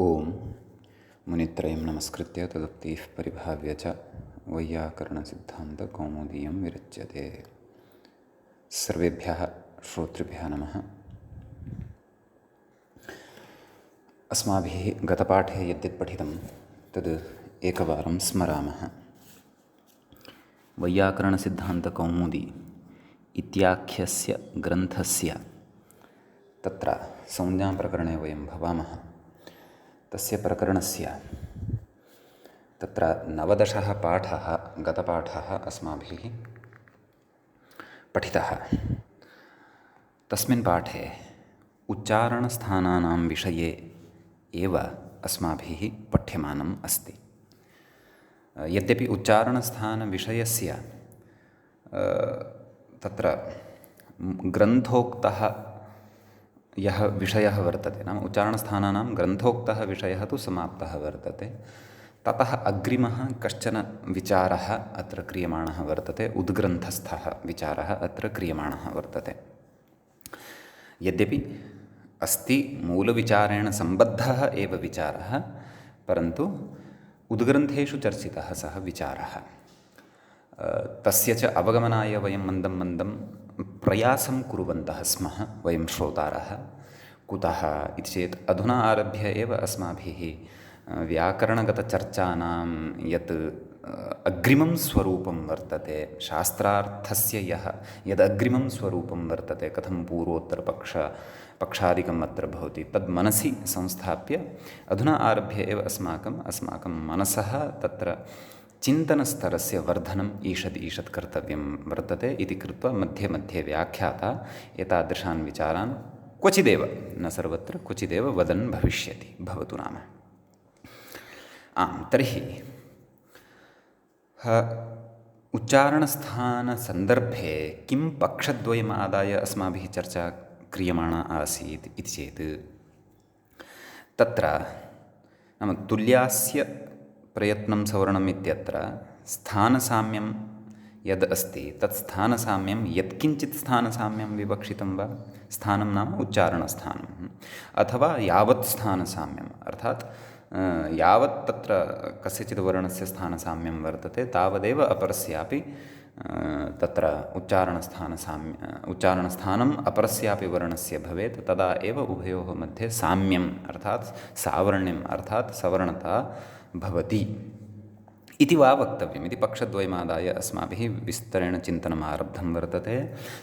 ओम मुनित्रयं नमस्कृत्य तदुक्तिः परिभाव्य च वैयाकरणसिद्धान्तकौमुदीयं विरच्यते। सर्वेभ्यः श्रोतृभ्यः नमः। अस्माभिः गतपाठे यद्यत् पठितं तद् एकवारं स्मरामः। वैयाकरणसिद्धान्तकौमुदी इत्याख्यस्य ग्रन्थस्य तत्र संज्ञाप्रकरणे वयं भवामः। तस्य प्रकरणस्य तत्र 19 पाठः गतपाठः अस्माभिः पठितः। तस्मिन् पाठे उच्चारणस्थानानां विषये एव अस्माभिः पठ्यमानम् अस्ति। यद्यपि उच्चारणस्थानविषयस्य तत्र ग्रन्थोक्तः यः विषयः वर्तते, नाम उच्चारणस्थानानां ग्रन्थोक्तः विषयः तु समाप्तः वर्तते। ततः अग्रिमः कश्चन विचारः अत्र क्रियमाणः वर्तते, उद्ग्रन्थस्थः विचारः अत्र क्रियमाणः वर्तते। यद्यपि अस्ति मूलविचारेण सम्बद्धः एव विचारः, परन्तु उद्ग्रन्थेषु चर्चितः सः विचारः। तस्य च अवगमनाय वयं मन्दं मन्दं प्रयासं कुर्वन्तः स्मः वयं श्रोतारः। कुतः इति चेत् अधुना आरभ्य एव अस्माभिः व्याकरणगतचर्चानां यत् अग्रिमं स्वरूपं वर्तते, शास्त्रार्थस्य यदग्रिमं स्वरूपं वर्तते, कथं पूर्वोत्तरपक्षादिकम् अत्र भवति, तद् मनसि संस्थाप्य अधुना आरभ्य एव अस्माकं मनसः तत्र चिन्तनस्तरस्य वर्धनम् ईषत् कर्तव्यं वर्तते इति कृत्वा मध्ये मध्ये व्याख्याता एतादृशान् विचारान् क्वचिदेव, न सर्वत्र, क्वचिदेव वदन् भविष्यति, भवतु नाम। तर्हि उच्चारणस्थानसन्दर्भे किं पक्षद्वयम् आदाय अस्माभिः चर्चा क्रियमाणा आसीत् इति चेत्, तत्र नाम तुल्यास्य प्रयत्नं सवर्णम् इत्यत्र स्थानसाम्यं यद् अस्ति तत् स्थानसाम्यं यत्किञ्चित् स्थानसाम्यं विवक्षितं वा, स्थानं नाम उच्चारणस्थानम्, अथवा यावत् स्थानसाम्यम्, अर्थात् यावत् तत्र कस्यचित् वर्णस्य स्थानसाम्यं वर्तते तावदेव अपरस्यापि तत्र उच्चारणस्थानम् अपरस्यापि वर्णस्य भवेत्, तदा एव उभयोः मध्ये साम्यम् अर्थात् सावर्ण्यम् अर्थात् सवर्णता भवति इति वा वक्तव्यम् इति पक्षद्वयमादाय अस्माभिः विस्तरेण चिन्तनम् आरब्धं वर्तते।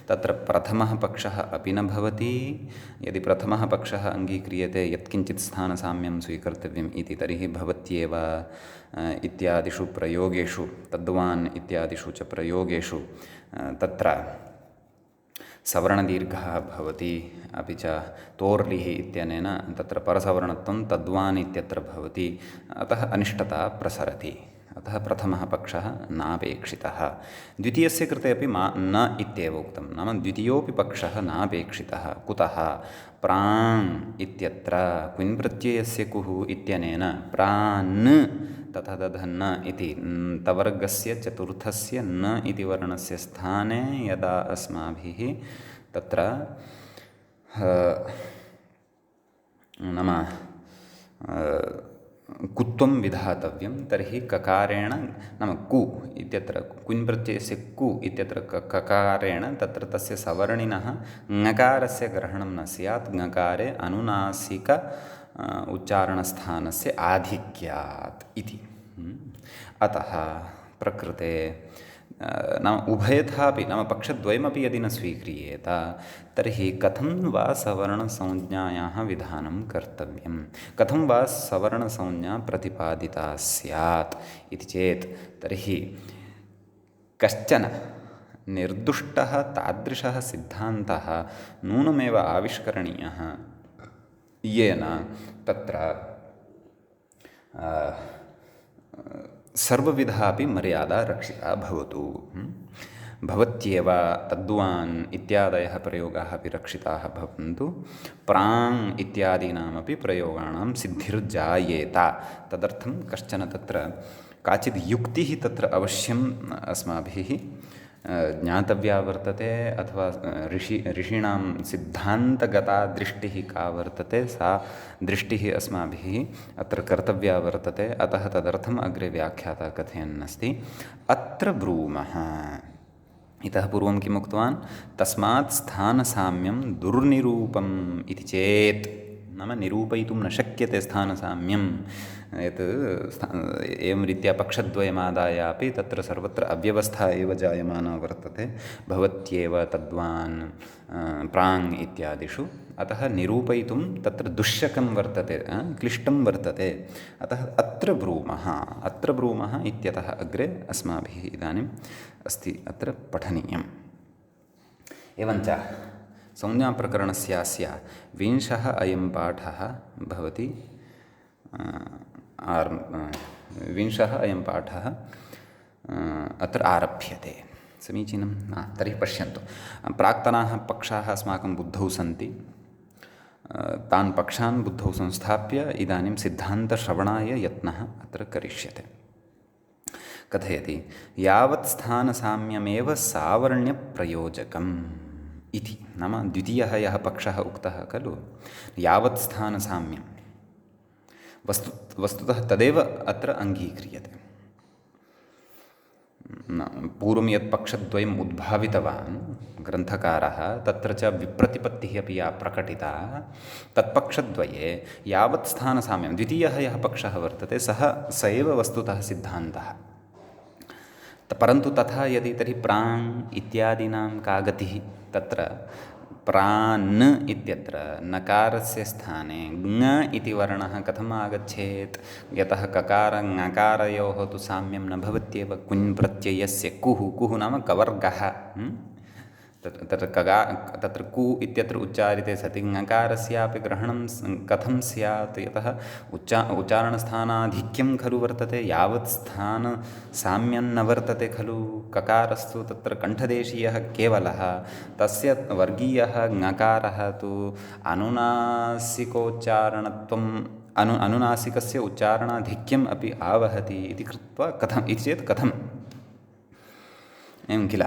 तत्र प्रथमः पक्षः अपि न भवति। यदि प्रथमः पक्षः अङ्गीक्रियते यत्किञ्चित् स्थानसाम्यं स्वीकर्तव्यम् इति, तर्हि भवत्येव इत्यादिषु प्रयोगेषु, तद्वान् इत्यादिषु च प्रयोगेषु तत्र सवर्णदीर्घः भवति, अपि च तोर्लिः इत्यनेन तत्र परसवर्णत्वं तद्वान् इत्यत्र भवति, अतः अनिष्टता प्रसरति। अतः प्रथमः पक्षः नापेक्षितः। द्वितीयस्य कृते अपि न इत्येव उक्तं, नाम द्वितीयोऽपि पक्षः नापेक्षितः। कुतः? प्राङ् इत्यत्र क्विन् प्रत्ययस्य कुः इत्यनेन प्रान् तथा दधन्न इति तवर्गस्य चतुर्थस्य न इति वर्णस्य स्थाने यदा अस्माभिः तत्र नाम कुत्वं विधातव्यं, तर्हि ककारेण नाम कु इत्यत्र क्विन् प्रत्ययस्य कु इत्यत्र ककारेण तत्र तस्य सवर्णिनः ङकारस्य ग्रहणं न स्यात्, ङकारे अनुनासिक उच्चारणस्थानस्य आधिक्यात् इति। अतः प्रकृते नाम उभयथापि, नाम पक्षद्वयमपि यदि न स्वीक्रियेत तर्हि कथं वा सवर्णसंज्ञायाः विधानं कर्तव्यं, कथं वा सवर्णसंज्ञा प्रतिपादिता स्यात् इति चेत्, तर्हि कश्चन निर्दुष्टः तादृशः सिद्धान्तः नूनमेव आविष्करणीयः, येन तत्र सर्वविधापि मर्यादा रक्षिता भवतु। भवत्येव तद्वान् इत्यादयः प्रयोगाः अपि रक्षिताः भवन्तु, प्राङ् इत्यादीनामपि प्रयोगाणां सिद्धिर्जायेत। तदर्थं कश्चन तत्र काचित् युक्तिः तत्र अवश्यम् अस्माभिः ज्ञातव्या वर्तते अथवा ऋषीणां सिद्धान्तगता दृष्टिः का वर्तते सा दृष्टिः अस्माभिः अत्र कर्तव्या वर्तते। अतः तदर्थम् अग्रे व्याख्याता कथयन् अस्ति। अत्र ब्रूमः, इतः पूर्वं किम् उक्तवान्, तस्मात् स्थानसाम्यं दुर्निरूपम् इति चेत्, नाम निरूपयितुं न शक्यते स्थानसाम्यं यत् एवं रीत्या पक्षद्वयमादायापि तत्र सर्वत्र अव्यवस्था एव जायमाना वर्तते, भवत्येव तद्वान् प्राङ् इत्यादिषु। अतः निरूपयितुं तत्र दुश्शकं वर्तते, क्लिष्टं वर्तते। अतः अत्र ब्रूमः इत्यतः अग्रे अस्माभिः इदानीम् अस्ति अत्र पठनीयम्। एवञ्च संज्ञाप्रकरणस्यास्य 20 अयं पाठः भवति। 20 अयं पाठः अत्र आरभ्यते। समीचीनं। तर्हि पश्यन्तु, प्राक्तनाः पक्षाः अस्माकं बुद्धौ सन्ति। तान् पक्षान् बुद्धौ संस्थाप्य इदानीं सिद्धान्तश्रवणाय यत्नः अत्र करिष्यते। कथयति, यावत् स्थानसाम्यमेव सावर्ण्यप्रयोजकम् इति। नाम द्वितीयः यः पक्षः उक्तः खलु, यावत् स्थानसाम्यं वस्तुतः तदेव अत्र अङ्गीक्रियते। पूर्वं यत् पक्षद्वयम् उद्भावितवान् ग्रन्थकारः, तत्र च विप्रतिपत्तिः अपि या प्रकटिता, तत्पक्षद्वये यावत् स्थानसाम्यं, द्वितीयः यः पक्षः वर्तते स एव वस्तुतः सिद्धान्तः। परन्तु तथा यदि तर्हि प्राङ् इत्यादीनां का गतिः, तत्र प्रान् इत्यत्र नकारस्य स्थाने ङ इति वर्णः कथम् आगच्छेत्, यतः ककार ङकारयोः तु साम्यं न भवत्येव। कुञ् प्रत्ययस्य कुः नाम कवर्गः, तत्र कु इत्यत्र उच्चारिते सति ङकारस्यापि ग्रहणं कथं स्यात्, यतः उच्चारणस्थानाधिक्यं खलु वर्तते, यावत् स्थानसाम्यं न वर्तते खलु। ककारस्तु तत्र कण्ठदेशीयः केवलः, तस्य वर्गीयः ङकारः तु अनुनासिकस्य उच्चारणाधिक्यम् अपि आवहति इति कृत्वा कथम् इति चेत् कथम्, एवं किल।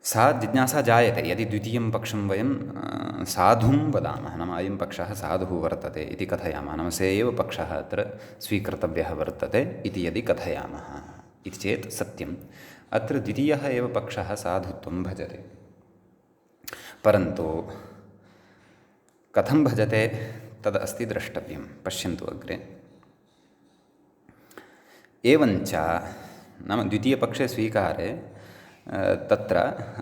सा जिज्ञासा जायते, यदि द्वितीयं पक्षं वयं साधुं वदामः, नाम अयं पक्षः साधुः वर्तते इति कथयामः, नाम स एव पक्षः अत्र स्वीकर्तव्यः वर्तते इति यदि कथयामः इति चेत् सत्यम्। अत्र द्वितीयः एव पक्षः साधुत्वं भजते। परन्तु कथं भजते तदस्ति द्रष्टव्यं। पश्यन्तु अग्रे। एवञ्च नाम द्वितीयपक्षे स्वीकारे तत्र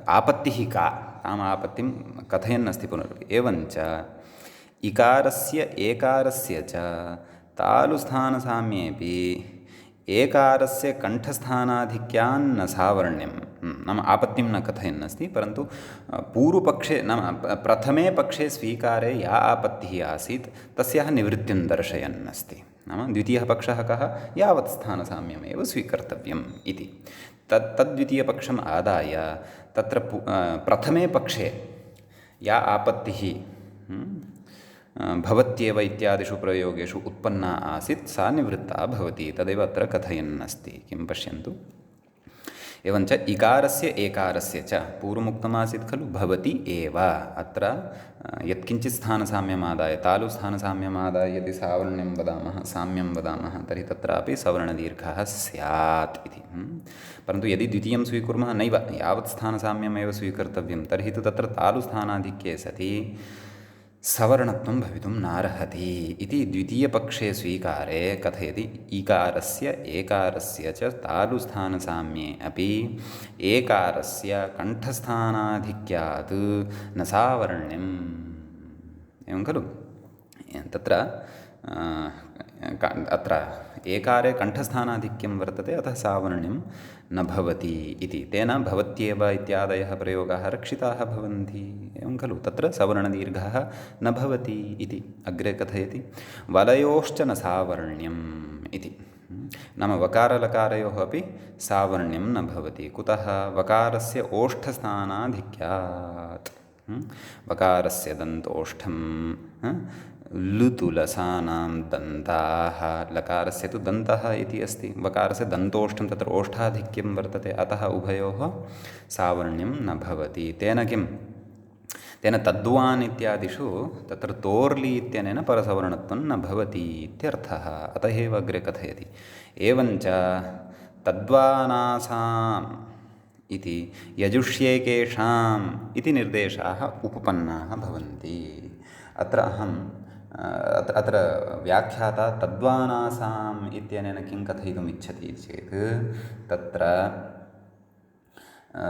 आपत्तिः का, ताम् आपत्तिं कथयन् अस्ति पुनरपि। एवञ्च इकारस्य एकारस्य च तालुस्थानसाम्येऽपि एकारस्य कण्ठस्थानाधिक्यान्न सावर्ण्यं, नाम आपत्तिं न कथयन् अस्ति, परन्तु पूर्वपक्षे नाम प्रथमे पक्षे स्वीकारे या आपत्तिः आसीत् तस्याः निवृत्तिं दर्शयन् अस्ति। नाम द्वितीयः पक्षः कः, यावत् स्थानसाम्यमेव स्वीकर्तव्यम् इति। तद्वितीयपक्षम् आदाय तत्र प्रथमे पक्षे या आपत्तिः भवत्येव इत्यादिषु प्रयोगेषु उत्पन्ना आसीत् सा निवृत्ता भवति, तदेव अत्र कथयन् अस्ति। किं पश्यन्तु। एवञ्च इकारस्य एकारस्य च पूर्वमुक्तमासीत् खलु भवति एव, अत्र यत्किञ्चित् स्थानसाम्यमादाय तालुस्थानसाम्यमादाय यदि सावर्ण्यं वदामः, साम्यं वदामः, तर्हि तत्रापि सवर्णदीर्घः स्यात् इति। परन्तु यदि द्वितीयं स्वीकुर्मः, नैव यावत् स्थानसाम्यमेव स्वीकर्तव्यं, तर्हि तु तत्र तालुस्थानाधिक्ये सति सवर्णत्वं भवितुं नार्हति इति द्वितीयपक्षे स्वीकारे कथयति। ईकारस्य एकारस्य च तालुस्थानसाम्ये अपि एकारस्य कण्ठस्थानाधिक्यात् न सावर्ण्यम्, एवं खलु। तत्र अत्र एकारे कण्ठस्थानाधिक्यं वर्तते, अतः सावर्ण्यं न भवति इति। तेन भवत्येव इत्यादयः प्रयोगाः रक्षिताः भवन्ति, एवं खलु। तत्र सवर्णदीर्घः न भवति इति अग्रे कथयति। वलयोश्च न सावर्ण्यम् इति, नाम वकारलकारयोः अपि सावर्ण्यं न भवति। कुतः? वकारस्य ओष्ठस्थानाधिक्यात्। वकारस्य दन्तोष्ठं लुतुलसानां दन्ताः, लकारस्य तु दन्तः इति अस्ति, वकारस्य दन्तोष्ठं, तत्र ओष्ठाधिक्यं वर्तते, अतः उभयोः सावर्ण्यं न भवति। तेन किं, तेन तद्वान् इत्यादिषु तत्र तोर्लि इत्यनेन परसवर्णत्वं न भवति इत्यर्थः। अतः एव अग्रे कथयति, एवञ्च तद्वानासाम् इति यजुष्येकेषाम् इति निर्देशाः उपपन्नाः भवन्ति। अत्र अत्र व्याख्याता तद्वानासाम् इत्यनेन किं कथयितुम् इच्छति चेत्, तत्र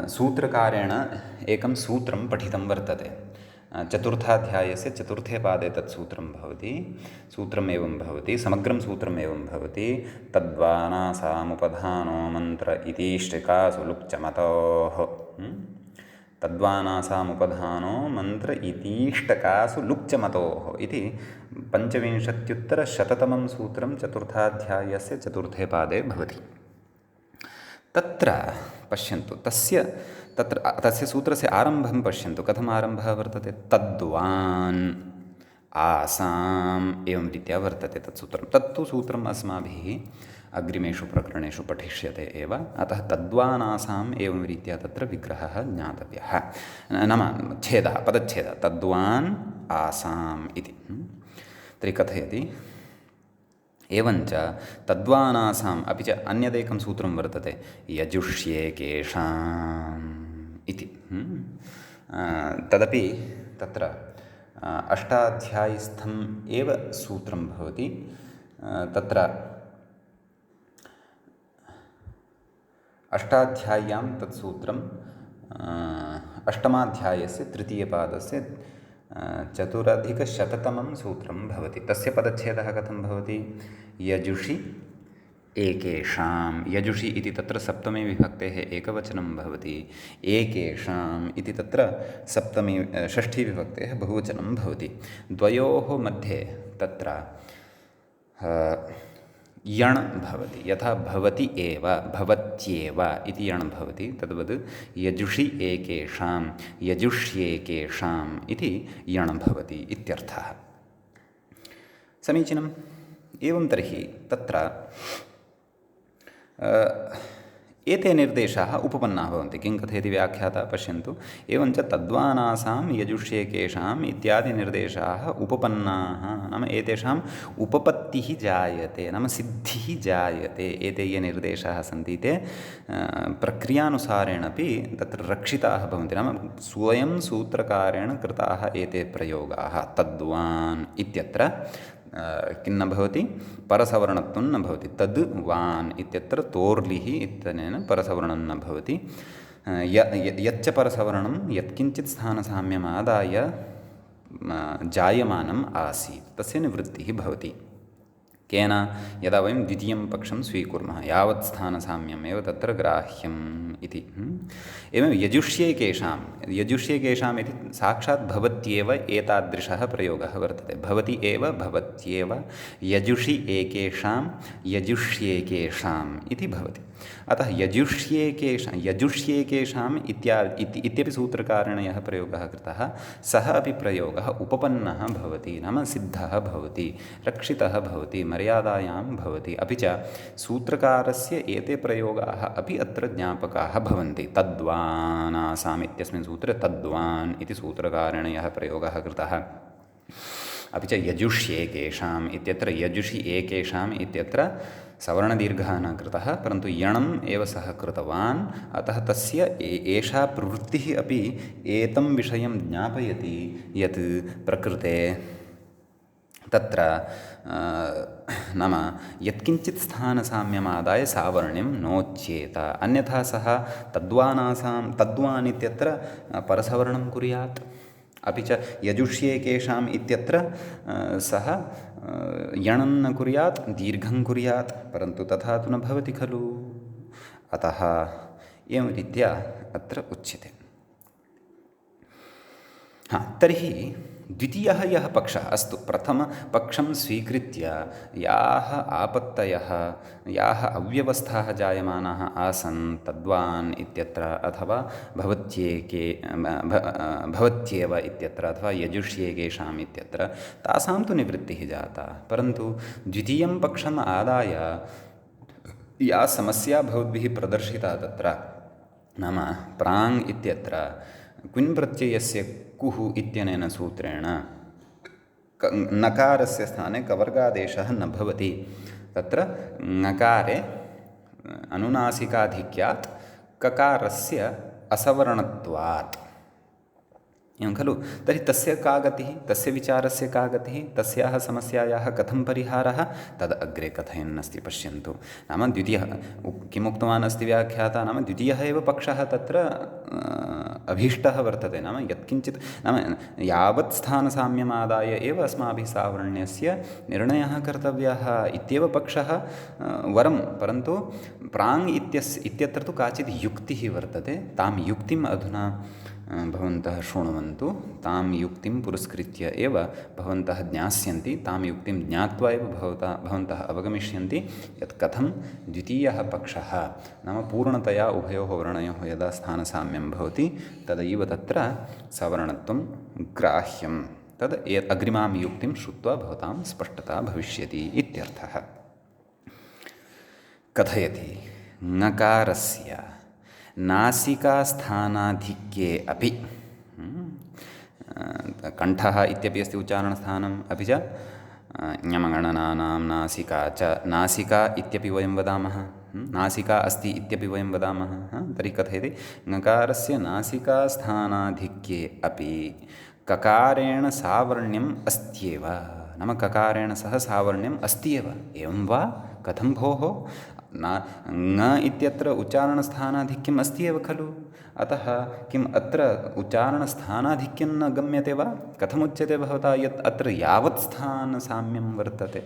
सूत्रकारेण एकं सूत्रं पठितं वर्तते। चतुर्थाध्यायस्य चतुर्थे पादे तत् सूत्रं भवति। सूत्रम् एवं भवति, समग्रं सूत्रम् एवं भवति, तद्वानासामुपधानो मन्त्र इतीष्टिकासु लुक्चमतोः। तद्वानासामुपधानो मन्त्र इतीष्टकासु लुक्चमतोः इति 25-तमं सूत्रं चतुर्थाध्यायस्य चतुर्थे पादे भवति। तत्र पश्यन्तु, तस्य सूत्रस्य आरम्भं पश्यन्तु, कथम् आरम्भः वर्तते, तद्वान् आसाम् एवं रीत्या वर्तते तत् सूत्रं। तत्तु सूत्रम् अस्माभिः अग्रिमेषु प्रकरणेषु पठिष्यते एव, अतः तद्वान् आसाम् एवं रीत्या तत्र विग्रहः ज्ञातव्यः, नाम छेदः, पदच्छेदः, तद्वान् आसाम् इति। तर्हि कथयति, एवञ्च तद्वानासाम्, अपि च अन्यदेकं सूत्रं वर्तते, यजुष्येकेषाम् इति। तदपि तत्र अष्टाध्यायीस्थम् एव सूत्रं भवति। तत्र अष्टाध्याय्यां तत् सूत्रं अष्टमाध्यायस्य तृतीयपादस्य 4+100 सूत्रं भवति। तस्य पदच्छेदः कथं भवति, यजुषि एकेषाम्, यजुषि इति तत्र सप्तमी विभक्तेः एकवचनं भवति, एकेषाम् इति तत्र षष्ठी विभक्तेः बहुवचनं भवति। द्वयोः मध्ये तत्र यण् भवति, यथा भवति एव, भवत्येव इति यण् भवति, तद्वद् यजुषि एकेषां, यजुष्येकेषाम् इति यण् भवति इत्यर्थः। समीचीनम्। एवं तर्हि तत्र एते निर्देशाः उपपन्नाः भवन्ति। किं कथयति व्याख्याता, पश्यन्तु, एवञ्च तद्वानासां यजुष्येकेषाम् इत्यादि निर्देशाः उपपन्नाः, नाम एतेषाम् उपपत्तिः जायते, नाम सिद्धिः जायते। एते ये निर्देशाः सन्ति ते प्रक्रियानुसारेणपि तत्र रक्षिताः भवन्ति, नाम स्वयं सूत्रकारेण कृताः एते प्रयोगाः। तद्वान् इत्यत्र किं न भवति, परसवर्णत्वं न भवति। तद् वान् इत्यत्र तोर्लिः इत्यनेन परसवर्णं न भवति। यच्च परसवर्णं यत्किञ्चित् स्थानसाम्यमादाय जायमानम् आसीत् तस्य निवृत्तिः भवति। केन, यदा वयं द्वितीयं पक्षं स्वीकुर्मः, यावत् स्थानसाम्यमेव तत्र ग्राह्यम् इति। एवं यजुष्येकेषां, यजुष्येकेषाम् इति साक्षात् भवत्येव एतादृशः प्रयोगः वर्तते। भवति एव, भवत्येव, यजुषि एकेषां, यजुष्येकेषाम् इति भवति। अतः यजुष्येकेषाम् इत्यपि सूत्रकारेण यः प्रयोगः कृतः, सः अपि प्रयोगः उपपन्नः भवति, नाम सिद्धः भवति, रक्षितः भवति, मर्यादायां भवति। अपि च सूत्रकारस्य एते प्रयोगाः अपि अत्र ज्ञापकाः भवन्ति। तद्वानासाम् इत्यस्मिन् सूत्रे तद्वान् इति सूत्रकारेण यः प्रयोगः कृतः, अपि च यजुष्येकेषाम् इत्यत्र यजुषि एकेषाम् इत्यत्र सवर्णदीर्घः न कृतः, परन्तु यणम् एव सः कृतवान्। अतः तस्य एषा प्रवृत्तिः अपि एतं विषयं ज्ञापयति यत् प्रकृते तत्र नाम यत्किञ्चित् स्थानसाम्यमादाय सावर्ण्यं नोच्येत, अन्यथा सः तद्वान् इत्यत्र परसवर्णं कुर्यात्। अपि च यजुष्येकेषाम् इत्यत्र सः यणं न कुर्यात्, दीर्घं कुर्यात्, परन्तु तथा तु न भवति खलु। अतः एवं रीत्या अत्र उच्यते। तर्हि द्वितीयः यः पक्षः अस्तु प्रथमपक्षं स्वीकृत्य याः आपत्तयः याः अव्यवस्थाः जायमानाः आसन् तद्वान् इत्यत्र अथवा भवत्येके भवत्येव इत्यत्र अथवा यजुष्येकेषाम् इत्यत्र तासां तु निवृत्तिः जाता, परन्तु द्वितीयं पक्षम् आदाय या समस्या भवद्भिः प्रदर्शिता तत्र नाम प्राङ् इत्यत्र क्विन् प्रत्ययस्य कुः इत्यनेन सूत्रेण नकारस्य स्थाने कवर्गादेशः न भवति। तत्र ङकारे अनुनासिकाधिक्यात् ककारस्य असवर्णत्वात् एवं खलु। तर्हि तस्य का गतिः, तस्य विचारस्य का गतिः, तस्याः समस्यायाः कथं परिहारः, तद् अग्रे कथयन्नस्ति पश्यन्तु। नाम द्वितीयः किम् उक्तवान् अस्ति व्याख्याता, नाम द्वितीयः एव पक्षः तत्र अभीष्टः वर्तते। नाम यत्किञ्चित् नाम यावत् स्थानसाम्यमादाय एव अस्माभिः सावर्ण्यस्य निर्णयः कर्तव्यः इत्येव पक्षः वरं, परन्तु प्राङ् इत्यत्र तु काचित् युक्तिः वर्तते। तां युक्तिम् अधुना भवन्तः शृण्वन्तु। तां युक्तिं पुरस्कृत्य एव भवन्तः ज्ञास्यन्ति, तां युक्तिं ज्ञात्वा एव भवन्तः अवगमिष्यन्ति यत् कथं द्वितीयः पक्षः नाम पूर्णतया उभयोः वर्णयोः यदा स्थानसाम्यं भवति तदैव तत्र सवर्णत्वं ग्राह्यं। तद् अग्रिमां युक्तिं श्रुत्वा भवतां स्पष्टता भविष्यति इत्यर्थः। कथयति ङकारस्य नासिकास्थानाधिक्ये अपि कण्ठः इत्यपि अस्ति उच्चारणस्थानम्, अपि च ञमगणनानां नासिका च नासिका इत्यपि वयं वदामः, नासिका अस्ति इत्यपि वयं वदामः। तर्हि कथयति ङकारस्य नासिकास्थानाधिक्ये अपि ककारेण सावर्ण्यम् अस्त्येव। नाम ककारेण सह सावर्ण्यम् अस्ति एव। एवं वा कथं भोः, ङ इत्यत्र उच्चारणस्थानाधिक्यम् अस्ति एव खलु, अतः किम् अत्र उच्चारणस्थानाधिक्यं न गम्यते वा? कथमुच्यते भवता यत् अत्र यावत् स्थानसाम्यं वर्तते?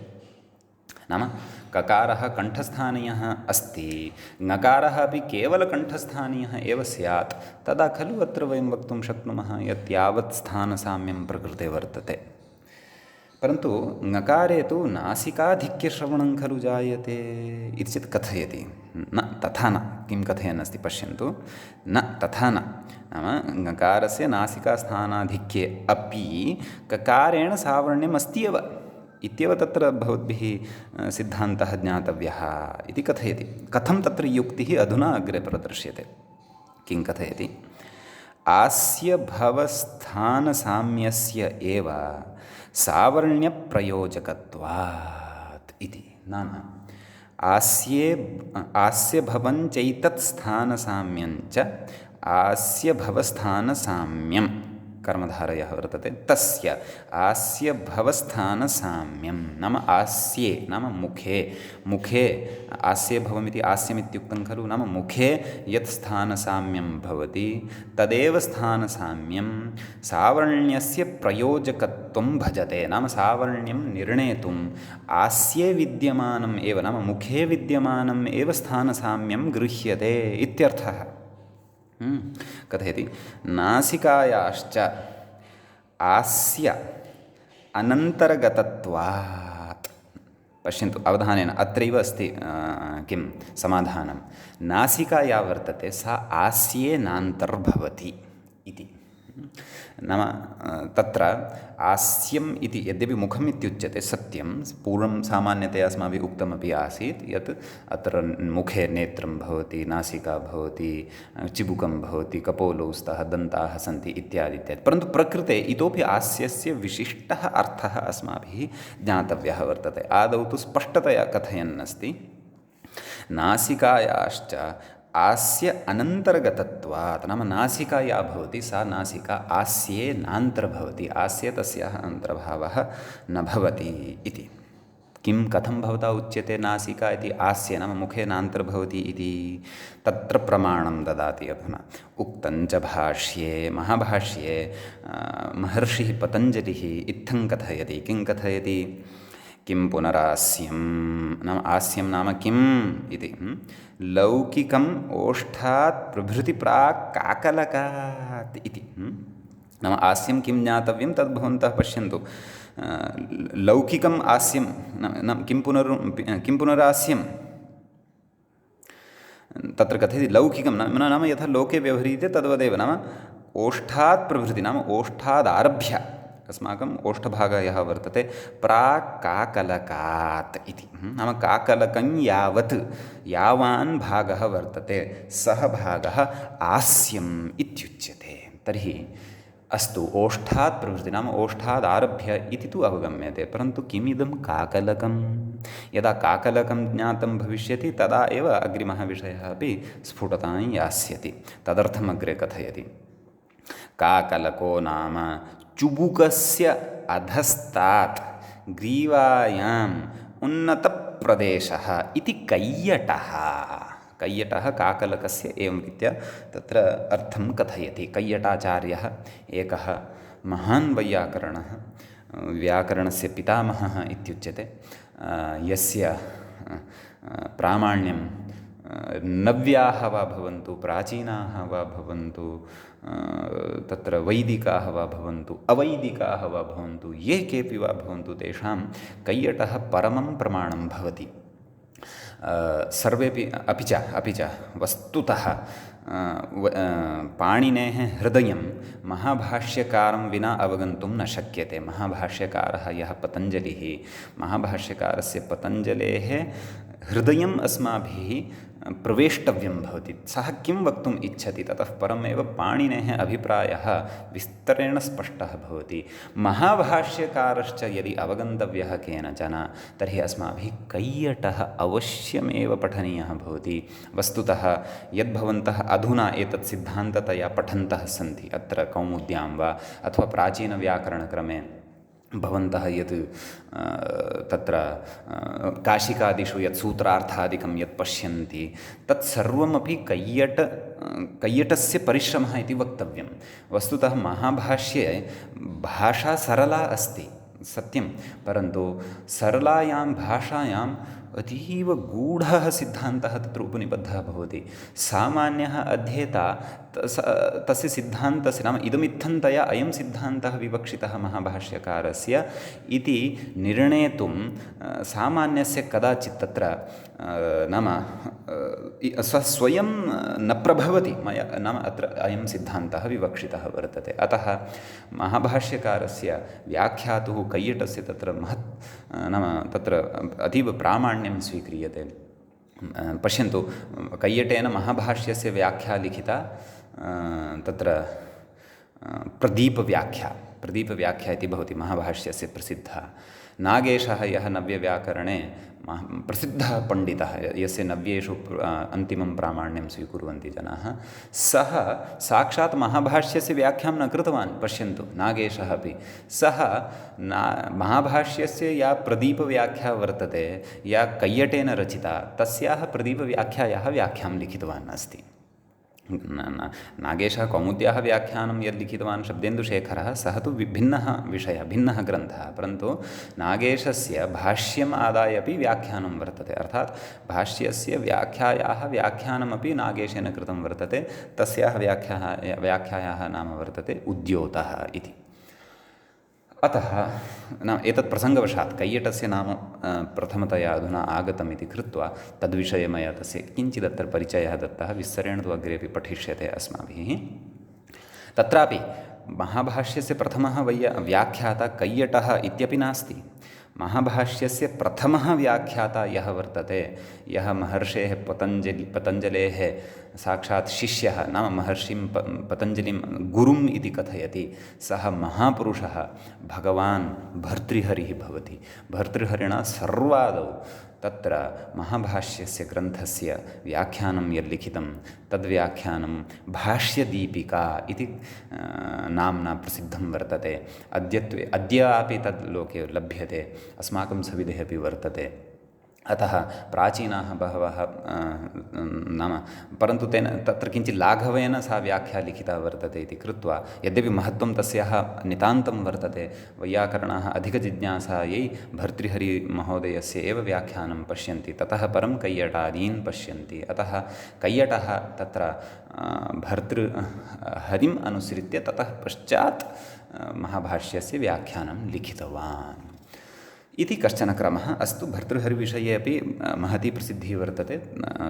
नाम ककारः कण्ठस्थानीयः अस्ति, ङकारः अपि केवलकण्ठस्थानीयः एव स्यात्, तदा खलु अत्र वयं वक्तुं शक्नुमः यत् यावत् स्थानसाम्यं प्रकृते वर्तते। परन्तु ङकारे तु नासिकाधिक्यश्रवणं खलु जायते इति चेत् कथयति न, तथा न। किं कथयन् अस्ति पश्यन्तु, न तथा न। नाम ङकारस्य नासिकास्थानाधिक्ये अपि ककारेण सावर्ण्यम् अस्ति एव इत्येव तत्र भवद्भिः सिद्धान्तः ज्ञातव्यः इति कथयति। कथं तत्र युक्तिः अधुना अग्रे प्रदर्श्यते। किं कथयति, आस्य भवस्थानसाम्यस्य एव सावर्ण्यप्रयोजकत्वात् इति। नाम आस्य भवञ्चैतत् स्थानसाम्यञ्च आस्य भवस्थानसाम्यं कर्मधारयः वर्तते, तस्य आस्य भवस्थानसाम्यं नाम आस्ये नाम मुखे, मुखे आस्ये भवमिति आस्यमित्युक्तं खलु, नाम मुखे यत् स्थानसाम्यं भवति तदेव स्थानसाम्यं सावर्ण्यस्य प्रयोजकत्वं भजते। नाम सावर्ण्यं निर्णेतुम् आस्ये विद्यमानम् एव नाम मुखे विद्यमानम् एव स्थानसाम्यं गृह्यते इत्यर्थः। कथयति नासिकायाश्च आस्य अनन्तर्गतत्वात्। पश्यन्तु अवधानेन, अत्रैव अस्ति किं समाधानं। नासिका या वर्तते सा आस्ये नान्तर्भवति इति। नाम तत्र आस्यम् इति यद्यपि मुखम् इत्युच्यते सत्यं, पूर्वं सामान्यतया अस्माभिः उक्तमपि आसीत् यत् अत्र मुखे नेत्रं भवति, नासिका भवति, चिबुकं भवति, कपोलौ स्तः, दन्ताः सन्ति इत्यादि इत्यादि। परन्तु प्रकृते इतोपि आस्यस्य विशिष्टः अर्थः अस्माभिः ज्ञातव्यः वर्तते। आदौ तु स्पष्टतया कथयन् अस्ति नासिकायाश्च आस्य अनन्तर्गतत्वात्। नाम नासिका या भवति सा नासिका आस्ये नान्तर्भवति, आस्ये तस्याः अन्तर्भावः न भवति इति। किं कथं भवता उच्यते नासिका इति आस्ये नाम मुखे नान्तर्भवति इति? तत्र प्रमाणं ददाति अधुना। उक्तञ्च भाष्ये महाभाष्ये महर्षिः पतञ्जलिः इत्थं कथयति। किं कथयति? किं पुनरास्यं नाम आस्यं नाम किम् इति लौकिकम् ओष्ठात् प्रभृति प्राक् काकलकात् इति। नाम आस्यं किं ज्ञातव्यं तद् भवन्तः पश्यन्तु। लौकिकम् आस्यं किं पुनरास्यं तत्र कथयति लौकिकं नाम यथा लोके व्यवह्रियते तद्वदेव। नाम ओष्ठात् प्रभृति, नाम ओष्ठादारभ्य अस्माकम् ओष्ठभागः यः वर्तते प्राक् काकलकात् इति। नाम काकलकं यावत् यावान् भागः वर्तते सः भागः आस्यम् इत्युच्यते। तर्हि अस्तु, ओष्ठात् प्रभृति नाम ओष्ठादारभ्य इति तु अवगम्यते, परन्तु किमिदं काकलकं? यदा काकलकं ज्ञातं भविष्यति तदा एव अग्रिमः विषयः अपि स्फुटतां यास्यति। तदर्थम् अग्रे कथयति, काकलको नाम चुबुकस्य अधस्तात् ग्रीवायाम् उन्नतप्रदेशः इति कैयटः। कैयटः काकलकस्य एवं रीत्या तत्र अर्थं कथयति। कैयटाचार्यः एकः महान् वैयाकरणः, व्याकरणस्य पितामहः इत्युच्यते, यस्य प्रामाण्यं नव्याः वा भवन्तु, प्राचीनाः वा भवन्तु, तत्र वैदिकाः वा भवन्तु, अवैदिकाः वा भवन्तु, ये केऽपि वा भवन्तु, तेषां कैयटः परमं प्रमाणं भवति। सर्वेपि अपि च वस्तुतः पाणिनेः हृदयं महाभाष्यकारं विना अवगन्तुं न शक्यते। महाभाष्यकारः यः पतञ्जलिः, महाभाष्यकारस्य पतञ्जलेः हृदयम् अस्माभिः प्रवेष्टव्यं भवति। सः किं वक्तुम् इच्छति ततः परमेव पाणिनेः अभिप्रायः विस्तरेण स्पष्टः भवति। महाभाष्यकारश्च यदि अवगन्तव्यः केनचन तर्हि अस्माभिः कैयटः अवश्यमेव पठनीयः भवति। वस्तुतः यद्भवन्तः अधुना एतत् सिद्धान्ततया पठन्तः सन्ति, अत्र कौमुद्यां वा अथवा प्राचीनव्याकरणक्रमे भवन्तः यत् तत्र काशिकादिषु यत् सूत्रार्थादिकं यत् पश्यन्ति तत्सर्वमपि कैयटस्य परिश्रमः इति वक्तव्यं। वस्तुतः महाभाष्ये भाषा सरला अस्ति सत्यं, परन्तु सरलायां भाषायाम् अतीव गूढः सिद्धान्तः तत्र उपनिबद्धः भवति। सामान्यः अध्येता तस्य सिद्धान्तस्य नाम इदमित्थन्तया अयं सिद्धान्तः विवक्षितः महाभाष्यकारस्य इति निर्णेतुं सामान्यस्य कदाचित् तत्र नाम स्वयं न प्रभवति। मया नाम अत्र अयं सिद्धान्तः विवक्षितः वर्तते। अतः महाभाष्यकारस्य व्याख्यातुः कैयटस्य तत्र महत् नाम तत्र अतीव प्रामाण्यं स्वीक्रियते। पश्यन्तु, कैयटेन महाभाष्यस्य व्याख्या लिखिता, तत्र प्रदीपव्याख्या इति भवति महाभाष्यस्य प्रसिद्धा। नागेशः यः नव्यव्याकरणे प्रसिद्धः पण्डितः, यस्य नव्येषु अन्तिमं प्रामाण्यं स्वीकुर्वन्ति जनाः, सः साक्षात् महाभाष्यस्य व्याख्यां न कृतवान्। पश्यन्तु, नागेशः अपि सः महाभाष्यस्य या प्रदीपव्याख्या वर्तते, या कैयटेन रचिता, तस्याः प्रदीपव्याख्यायाः व्याख्यां लिखितवान् अस्ति। नागेशः कौमुद्याः व्याख्यानं यद् लिखितवान् शब्देन्दुशेखरः, सः तु भिन्नः विषयः, भिन्नः ग्रन्थः, परन्तु नागेशस्य भाष्यम् आदाय अपि व्याख्यानं वर्तते। अर्थात् भाष्यस्य व्याख्यायाः व्याख्यानमपि नागेशेन कृतं वर्तते। तस्याः व्याख्यायाः नाम वर्तते उद्योतः इति। अतः नाम एतत् प्रसङ्गवशात् कैयटस्य नाम प्रथमतया अधुना आगतम् इति कृत्वा तद्विषये मया तस्य किञ्चिदत्र परिचयः दत्तः। विस्तरेण तु अग्रेपि पठिष्यते अस्माभिः। तत्रापि महाभाष्यस्य प्रथमः व्याख्याता कैयटः इत्यपि नास्ति। महाभाष्यस्य प्रथमः व्याख्याता यः वर्तते, यः महर्षेः पतञ्जलेः साक्षात् शिष्यः, नाम महर्षिं पतञ्जलिं गुरुम् इति कथयति, सः महापुरुषः भगवान् भर्तृहरिः भवति। भर्तृहरिणा सर्वादौ तत्र महाभाष्यस्य ग्रन्थस्य व्याख्यानं यल्लिखितं तद्व्याख्यानं भाष्यदीपिका इति नाम्ना प्रसिद्धं वर्तते। अद्यापि तद् लोके लभ्यते, अस्माकं सविधे अपि वर्तते। अतः प्राचीनाः बहवः नाम परन्तु तेन तत्र किञ्चित् लाघवेन सा व्याख्या लिखिता वर्तते इति कृत्वा यद्यपि महत्त्वं तस्याः नितान्तं वर्तते, वैयाकरणाः अधिकजिज्ञासायै भर्तृहरिमहोदयस्य एव व्याख्यानं पश्यन्ति, ततः परं कैयटादीन् पश्यन्ति। अतः कैयटः तत्र भर्तृहरिम् अनुसृत्य ततः पश्चात् महाभाष्यस्य व्याख्यानं लिखितवान् इति कश्चन क्रमः। अस्तु, भर्तृहरिविषये अपि महती प्रसिद्धिः वर्तते,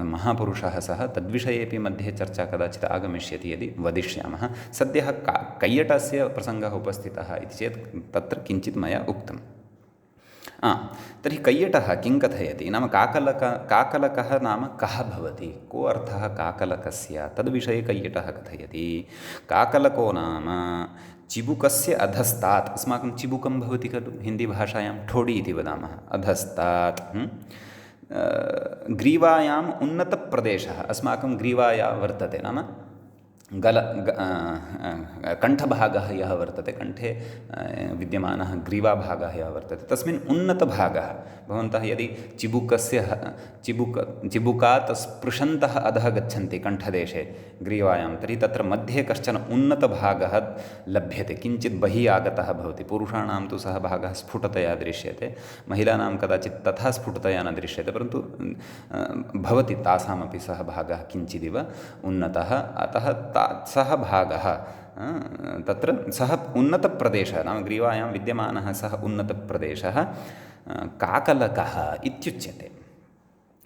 महापुरुषः सः, तद्विषयेपि मध्ये चर्चा कदाचित् आगमिष्यति यदि वदिष्यामः। सद्यः कैयटस्य प्रसङ्गः उपस्थितः इति चेत् तत्र किञ्चित् मया उक्तम्। तर्हि कैयटः किं कथयति नाम काकलकः नाम कः भवति, को अर्थः काकलकस्य, तद्विषये कैयटः कथयति। काकलको नाम चिबुकस्य अधस्तात्, अस्माकं चिबुकं भवति खलु हिन्दीभाषायां ठोडि इति वदामः, अधस्तात् ग्रीवायाम् उन्नतप्रदेशः अस्माकं ग्रीवाया वर्तते, नाम कण्ठभागः यः वर्तते, कण्ठे विद्यमानः ग्रीवाभागः यः वर्तते, तस्मिन् उन्नतभागः भवन्तः यदि चिबुकात् स्पृशन्तः अधः गच्छन्ति कण्ठदेशे ग्रीवायां, तर्हि तत्र मध्ये कश्चन उन्नतभागः लभ्यते, किञ्चित् बहिः आगतः भवति। पुरुषाणां तु सः भागः स्फुटतया दृश्यते, महिलानां कदाचित् तथा स्फुटतया न दृश्यते, परन्तु भवति तासामपि सः भागः किञ्चिदिव उन्नतः। अतः सः भागः तत्र सः उन्नतप्रदेशः नाम ग्रीवायां विद्यमानः सः उन्नतप्रदेशः काकलकः इत्युच्यते।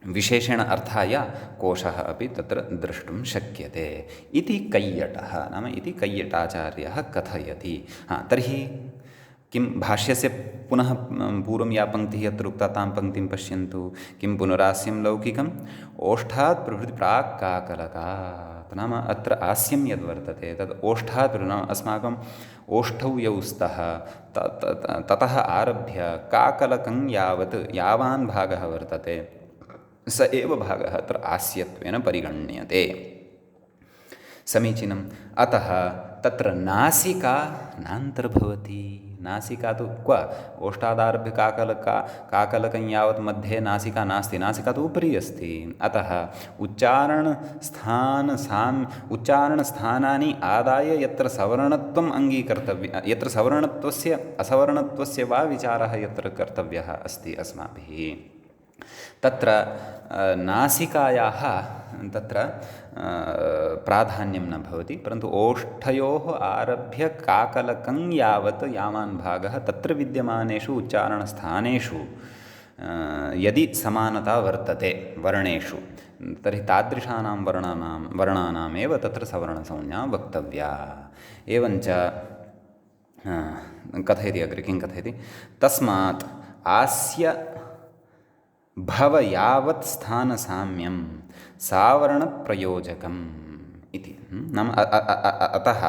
विशेषेण अर्थाय कोशः अपि तत्र द्रष्टुं शक्यते इति कैयटः नाम इति कैयटाचार्यः कथयति। तर्हि किं भाष्यस्य पुनः पूर्वं या पङ्क्तिः अत्र उक्ता तां पङ्क्तिं पश्यन्तु। किं पुनरास्यं लौकिकम् ओष्ठात् प्रभृति प्राक् काकलकात्, नाम अत्र आस्यं यद्वर्तते तद् ओष्ठात् नाम अस्माकम् ओष्ठौ यौ स्तः ततः आरभ्य काकलकं यावत् यावान् भागः वर्तते स एव भागः अत्र आस्यत्वेन परिगण्यते। समीचीनम्। अतः तत्र नासिका नान्तर्भवति। नासिका तु क्व ओष्ठादारभ्य काकलकं यावत् मध्ये नासिका नास्ति, नासिका तु उपरि अस्ति। अतः उच्चारणस्थानानि आदाय यत्र सवर्णत्वम् अङ्गीकर्तव्यं, यत्र सवर्णत्वस्य असवर्णत्वस्य वा विचारः यत्र कर्तव्यः अस्ति अस्माभिः, तत्र नासिकायाः तत्र प्राधान्यं न भवति, परन्तु ओष्ठयोः आरभ्य काकलकं यावत् यावान् भागः तत्र विद्यमानेषु उच्चारणस्थानेषु यदि समानता वर्तते वर्णेषु, तर्हि तादृशानां वर्णानामेव तत्र सवर्णसंज्ञा वक्तव्या। एवञ्च कथयति अग्रे, किं कथयति, तस्मात् आस्य भव यावत् स्थानसाम्यं सावर्णप्रयोजकम् इति। नाम अतः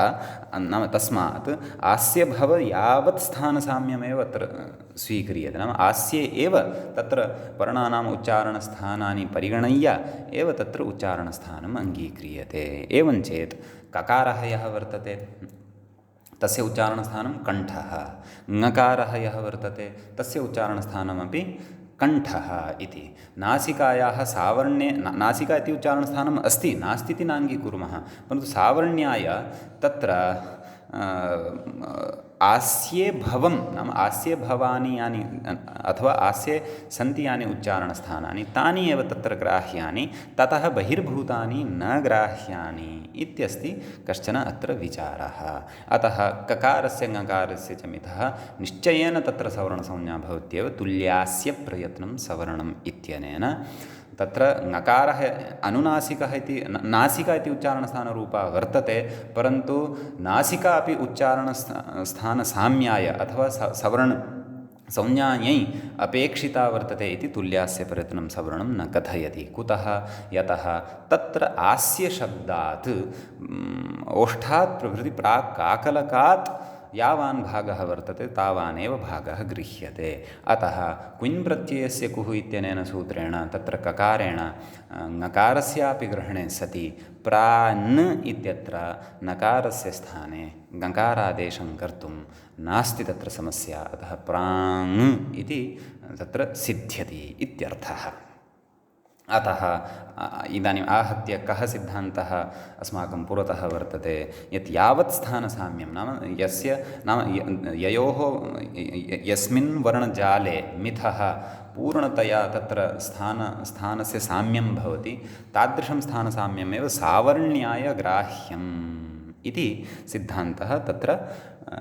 नाम तस्मात् आस्य भव यावत् स्थानसाम्यमेव अत्र स्वीक्रियते, नाम आस्ये एव तत्र वर्णानाम् उच्चारणस्थानानि परिगणय्य एव तत्र उच्चारणस्थानम् अङ्गीक्रियते। एवं चेत् ककारः यः वर्तते तस्य उच्चारणस्थानं कण्ठः, ङकारः यः वर्तते तस्य उच्चारणस्थानमपि कण्ठः इति। नासिकायाः सावर्ण्ये नासिका इति उच्चारणस्थानम् अस्ति, नास्ति इति नाङ्गीकुर्मः, परन्तु सावर्ण्याय तत्र आस्ये भवं नाम आस्ये भवानि यानि अथवा आस्ये सन्ति यानि उच्चारणस्थानानि तानि एव तत्र ग्राह्यानि, ततः बहिर्भूतानि न ग्राह्यानि इत्यस्ति कश्चन अत्र विचारः। अतः ककारस्य ङकारस्य च मितः निश्चयेन तत्र सवर्णसंज्ञा भवत्येव, तुल्यास्य प्रयत्नं सवर्णम् इत्यनेन। तत्र ङकारः अनुनासिकः इति नासिका इति उच्चारणस्थानरूपा वर्तते, परन्तु नासिका अपि उच्चारणस्थानसाम्याय अथवा सवर्णसंज्ञायै अपेक्षिता वर्तते इति तुल्यास्य प्रयत्नं सवर्णं न कथयति। कुतः? यतः तत्र आस्य शब्दात् ओष्ठात् प्रभृति प्राक् काकलकात् यावान् भागः वर्तते तावानेव भागः गृह्यते। अतः कुञ् प्रत्ययस्य कुः इत्यनेन सूत्रेण तत्र ककारेण ङकारस्यापि ग्रहणे सति प्रान् इत्यत्र नकारस्य स्थाने गकारादेशं कर्तुं नास्ति तत्र समस्या। अतः प्राङ् इति तत्र सिद्ध्यति इत्यर्थः। अतः इदानीम् आहत्य कः सिद्धान्तः अस्माकं पुरतः वर्तते यत् यावत् स्थानसाम्यं नाम यस्य नाम ययोः यस्मिन् वर्णजाले मिथः पूर्णतया तत्र स्थानस्य साम्यं भवति तादृशं स्थानसाम्यमेव सावर्ण्याय ग्राह्यम् इति सिद्धान्तः तत्र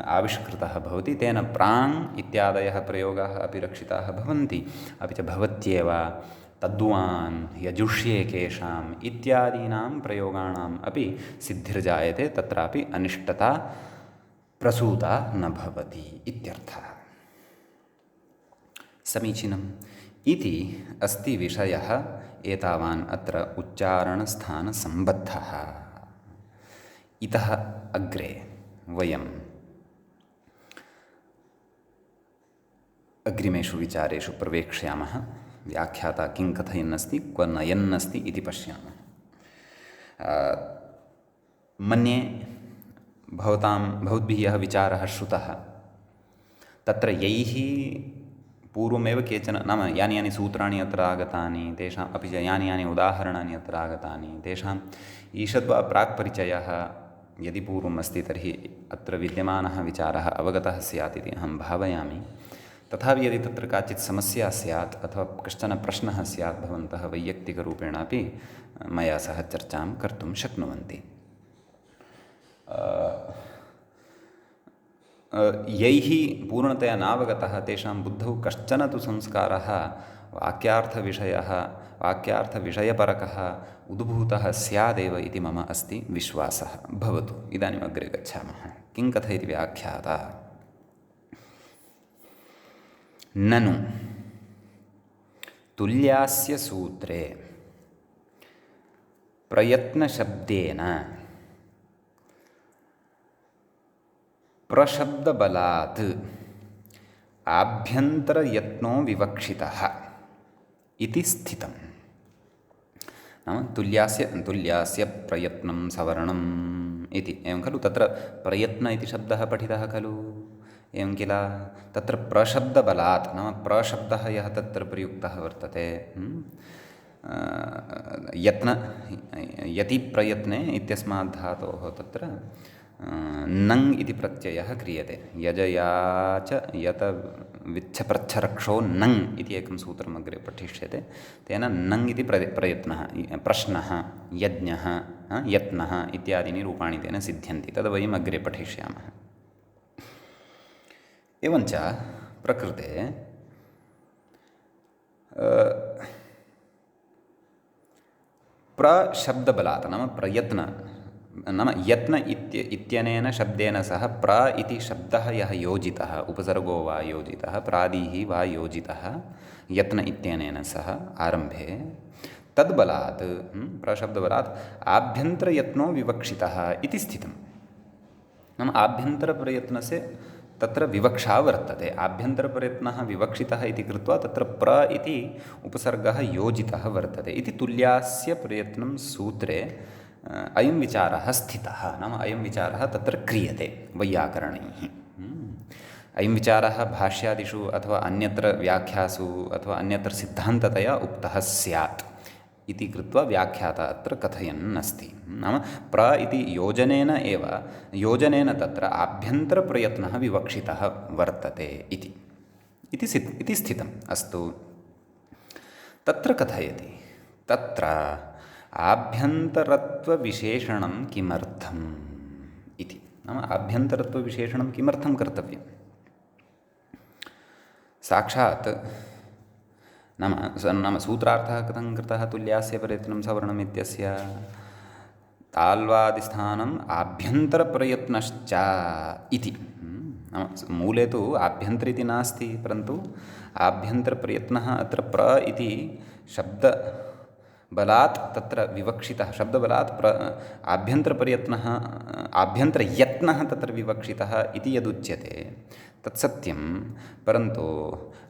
आविष्कृतः भवति। तेन प्राङ् इत्यादयः प्रयोगाः अपि रक्षिताः भवन्ति। अपि च भवत्येव तद्वान् यजुष्येकेषाम् इत्यादीनां प्रयोगाणाम् अपि सिद्धिर्जायते, तत्रापि अनिष्टता प्रसूता न भवति इत्यर्थः। समीचीनम् इति अस्ति विषयः एतावान् अत्र उच्चारणस्थानसम्बद्धः। इतः अग्रे वयम् अग्रिमेषु विचारेषु प्रवेक्ष्यामः। व्याख्याता किं कथयन्नस्ति क्व नयन्नस्ति इति पश्यामः। मन्ये भवद्भिः यः विचारः श्रुतः तत्र यैः पूर्वमेव केचन नाम यानि यानि सूत्राणि अत्र आगतानि तेषाम् अपि च यानि यानि उदाहरणानि अत्र आगतानि तेषाम् ईषद्वा प्राक्परिचयः यदि पूर्वम् अस्ति तर्हि अत्र विद्यमानः विचारः अवगतः स्यात् इति अहं भावयामि। तथापि यदि तत्र काचित् समस्या स्यात् अथवा कश्चन प्रश्नः स्यात् भवन्तः वैयक्तिकरूपेणापि मया सह चर्चां कर्तुं शक्नुवन्ति। यैः पूर्णतया नावगतः तेषां बुद्धौ कश्चन तु संस्कारः वाक्यार्थविषयपरकः उद्भूतः स्यादेव इति मम अस्ति विश्वासः। भवतु, इदानीम् अग्रे गच्छामः। किं कथयति व्याख्याता? ननु तुल्यास्य सूत्रे प्रयत्नशब्देन प्रशब्दबलात् आभ्यन्तरयत्नो विवक्षितः इति स्थितम्। नाम तुल्यास्य प्रयत्नं सवर्णम् इति एवं खलु। तत्र प्रयत्न इति शब्दः पठितः खलु, एवं किल। तत्र प्रशब्दबलात् नाम प्रशब्दः यः तत्र प्रयुक्तः वर्तते यति प्रयत्ने इत्यस्मात् धातोः तत्र नङ् इति प्रत्ययः क्रियते। यजया च यत विच्छप्रच्छरक्षो नङ् इति एकं सूत्रम् अग्रे पठिष्यते। तेन नङ् इति प्रयत्नः, प्रश्नः, यज्ञः, यत्नः इत्यादीनि रूपाणि तेन सिद्ध्यन्ति। तद् वयम् अग्रे पठिष्यामः। एवञ्च प्रकृते प्रशब्दबलात् नाम प्रयत्न नाम यत्न इत्यनेन शब्देन सह प्र इति शब्दः यः योजितः, उपसर्गो वा योजितः, प्रादिः वा योजितः यत्न इत्यनेन सह आरम्भे, तद्बलात् प्रशब्दबलात् आभ्यन्तरयत्नो विवक्षितः इति स्थितं। नाम आभ्यन्तरप्रयत्नस्य तत्र विवक्षा वर्तते। आभ्यन्तरप्रयत्नः विवक्षितः इति कृत्वा तत्र प्र इति उपसर्गः योजितः वर्तते इति तुल्यास्य प्रयत्नं सूत्रे अयं विचारः स्थितः। नाम अयं विचारः तत्र क्रियते वैयाकरणैः। अयं विचारः भाष्यादिषु अथवा अन्यत्र व्याख्यासु अथवा अन्यत्र सिद्धान्ततया उक्तः स्यात् इति कृत्वा व्याख्याता अत्र कथयन् अस्ति। नाम प्र इति योजनेन तत्र आभ्यन्तरप्रयत्नः विवक्षितः वर्तते इति स्थितम्। अस्तु, तत्र कथयति तत्र आभ्यन्तरत्वविशेषणं किमर्थम् इति। नाम आभ्यन्तरत्वविशेषणं किमर्थं कर्तव्यं? साक्षात् नाम सूत्रार्थः कथं कृतः? तुल्यास्य प्रयत्नं सवर्णम् इत्यस्य ताल्वादिस्थानम् आभ्यन्तरप्रयत्नश्च इति। नाम मूले तु आभ्यन्तर इति नास्ति, परन्तु आभ्यन्तरप्रयत्नः अत्र प्र इति बलात् तत्र विवक्षितः शब्दबलात् आभ्यन्तरप्रयत्नः आभ्यन्तरयत्नः तत्र विवक्षितः इति यदुच्यते तत्सत्यं, परन्तु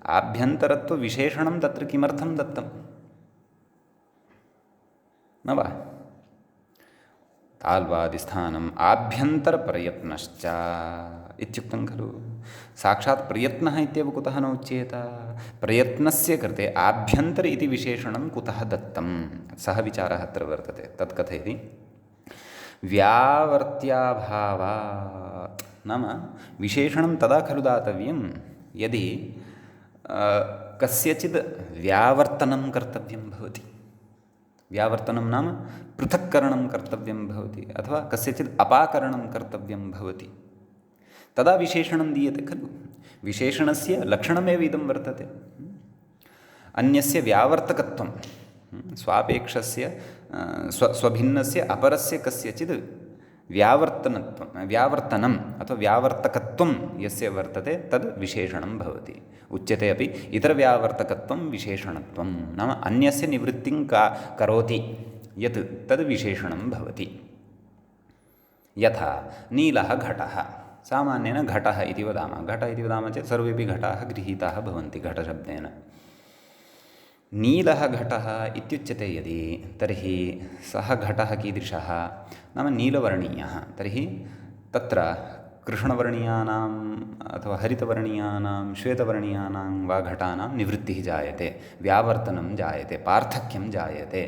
आभ्यन्तरत्वविशेषणं तत्र किमर्थं दत्तं न वा? ताल्वादिस्थानम् आभ्यन्तरप्रयत्नश्च इत्युक्तं खलु। साक्षात् प्रयत्नः इत्येव कुतः न उच्येत? प्रयत्नस्य कृते आभ्यन्तर इति विशेषणं कुतः दत्तं? सः विचारः अत्र वर्तते। तत् कथयति, व्यावर्त्याभावात्, नाम विशेषणं तदा खलु दातव्यं यदि कस्यचित् व्यावर्तनं कर्तव्यं भवति। व्यावर्तनं नाम पृथक्करणं कर्तव्यं भवति, अथवा कस्यचित् अपाकरणं कर्तव्यं भवति, तदा विशेषणं दीयते खलु। विशेषणस्य लक्षणमेव इदं वर्तते। अन्यस्य व्यावर्तकत्वं, स्वापेक्षस्य स्वभिन्नस्य अपरस्य कस्यचित् व्यावर्तनम् अथवा व्यावर्तकत्वं यस्य वर्तते तद् विशेषणं भवति। उच्यते अपि इतरव्यावर्तकत्वं विशेषणत्वं, नाम अन्यस्य निवृत्तिं करोति यत् तद् विशेषणं भवति। यथा नीलः घटः, सामान्येन घटः इति वदामः। घटः इति वदामः चेत् सर्वेपि घटाः गृहीताः भवन्ति घटशब्देन। नीलः घटः इत्युच्यते यदि, तर्हि सः घटः कीदृशः? नाम नीलवर्णीयः। तर्हि तत्र कृष्णवर्णीयानाम् अथवा हरितवर्णीयानां श्वेतवर्णीयानां वा घटानां निवृत्तिः जायते, व्यावर्तनं जायते, पार्थक्यं जायते।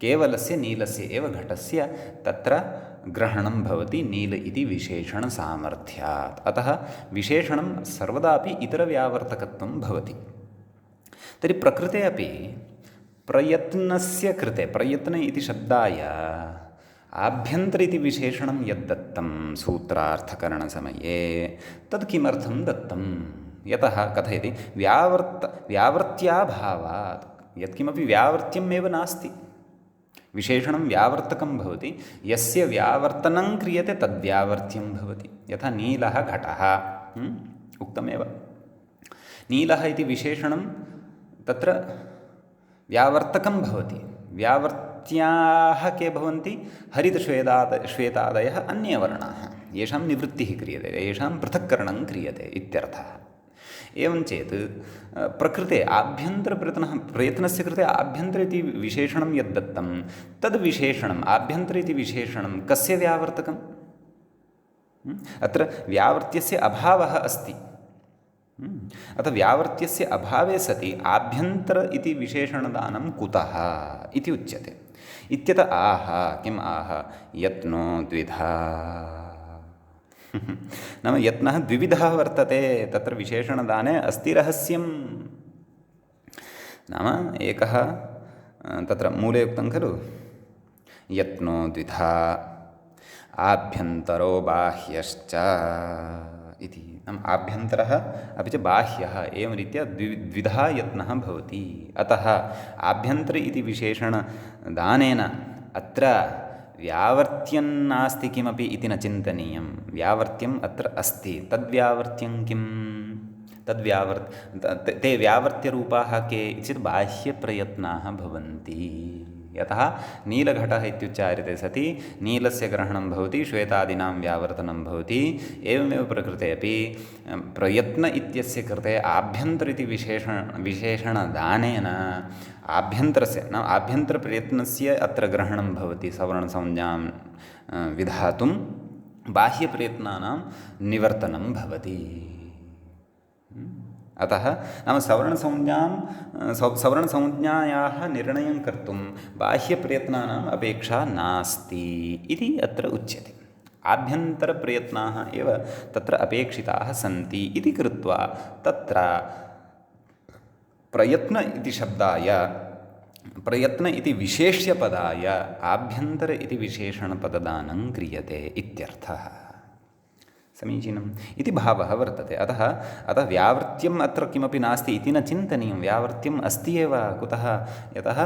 केवलस्य नीलस्य एव घटस्य तत्र ग्रहणं भवति नील इति विशेषणसामर्थ्यात्। अतः विशेषणं सर्वदापि इतरव्यावर्तकत्वं भवति। तर्हि प्रकृते अपि प्रयत्नस्य कृते, प्रयत्न इति शब्दाय आभ्यन्तर इति विशेषणं यद्दत्तं सूत्रार्थकरणसमये तद् किमर्थं दत्तं? यतः कथयति व्यावर्त्याभावात्, यत्किमपि व्यावर्त्यमेव नास्ति। विशेषणं व्यावर्तकं भवति, यस्य व्यावर्तनं क्रियते तद्व्यावर्त्यं भवति। यथा नीलः घटः उक्तमेव। नीलः इति विशेषणं तत्र व्यावर्तकं भवति। व्यावर्त्याः के भवन्ति? हरितश्वेतादयः अन्ये वर्णाः, येषां निवृत्तिः क्रियते, येषां पृथक्करणं क्रियते इत्यर्थः। एवं चेत् प्रकृते प्रयत्नस्य कृते आभ्यन्तर इति विशेषणं यद्दत्तं तद् विशेषणम् आभ्यन्तर इति विशेषणं कस्य व्यावर्तकम्? अत्र व्यावर्त्यस्य अभावः अस्ति। अतः व्यावर्त्यस्य अभावे सति आभ्यन्तर इति विशेषणदानं कुतः इति उच्यते। इत्यत आह, किम् आह? यत्नो द्विधा। नाम यत्नः द्विविधः वर्तते, तत्र विशेषणदाने अस्ति रहस्यं। नाम एकः तत्र मूले उक्तं खलु, यत्नो द्विधा आभ्यन्तरो बाह्यश्च इति। नाम आभ्यन्तरः अपि च बाह्यः, एवं रीत्या द्विधा यत्नः भवति। अतः आभ्यन्तर इति विशेषणदानेन अत्र व्यावर्त्यं नास्ति किमपि इति न चिन्तनीयं। व्यावर्त्यम् अत्र अस्ति। तद्व्यावर्त्यं किं? ते व्यावर्त्यरूपाः के चेत् बाह्यप्रयत्नाः भवन्ति। यतः नीलघटः इत्युच्चार्यते सति नीलस्य ग्रहणं भवति, श्वेतादीनां व्यावर्तनं भवति। एवमेव प्रकृते अपि प्रयत्न इत्यस्य कृते आभ्यन्तर इति विशेषणदानेन आभ्यन्तरस्य नाम आभ्यन्तरप्रयत्नस्य अत्र ग्रहणं भवति सवर्णसंज्ञां विधातुं, बाह्यप्रयत्नानां निवर्तनं भवति। अतः नाम सवर्णसंज्ञायाः निर्णयं कर्तुं बाह्यप्रयत्नानाम् अपेक्षा नास्ति इति अत्र उच्यते। आभ्यन्तरप्रयत्नाः एव तत्र अपेक्षिताः सन्ति इति कृत्वा तत्र प्रयत्न इति शब्दाय, प्रयत्न इति विशेष्यपदाय आभ्यन्तर इति विशेषणपददानं क्रियते इत्यर्थः। समीचीनम् इति भावः वर्तते। अतः व्यावर्त्यम् अत्र किमपि नास्ति इति न चिन्तनीयं। व्यावर्त्यम् अस्ति एव। कुतः? यतः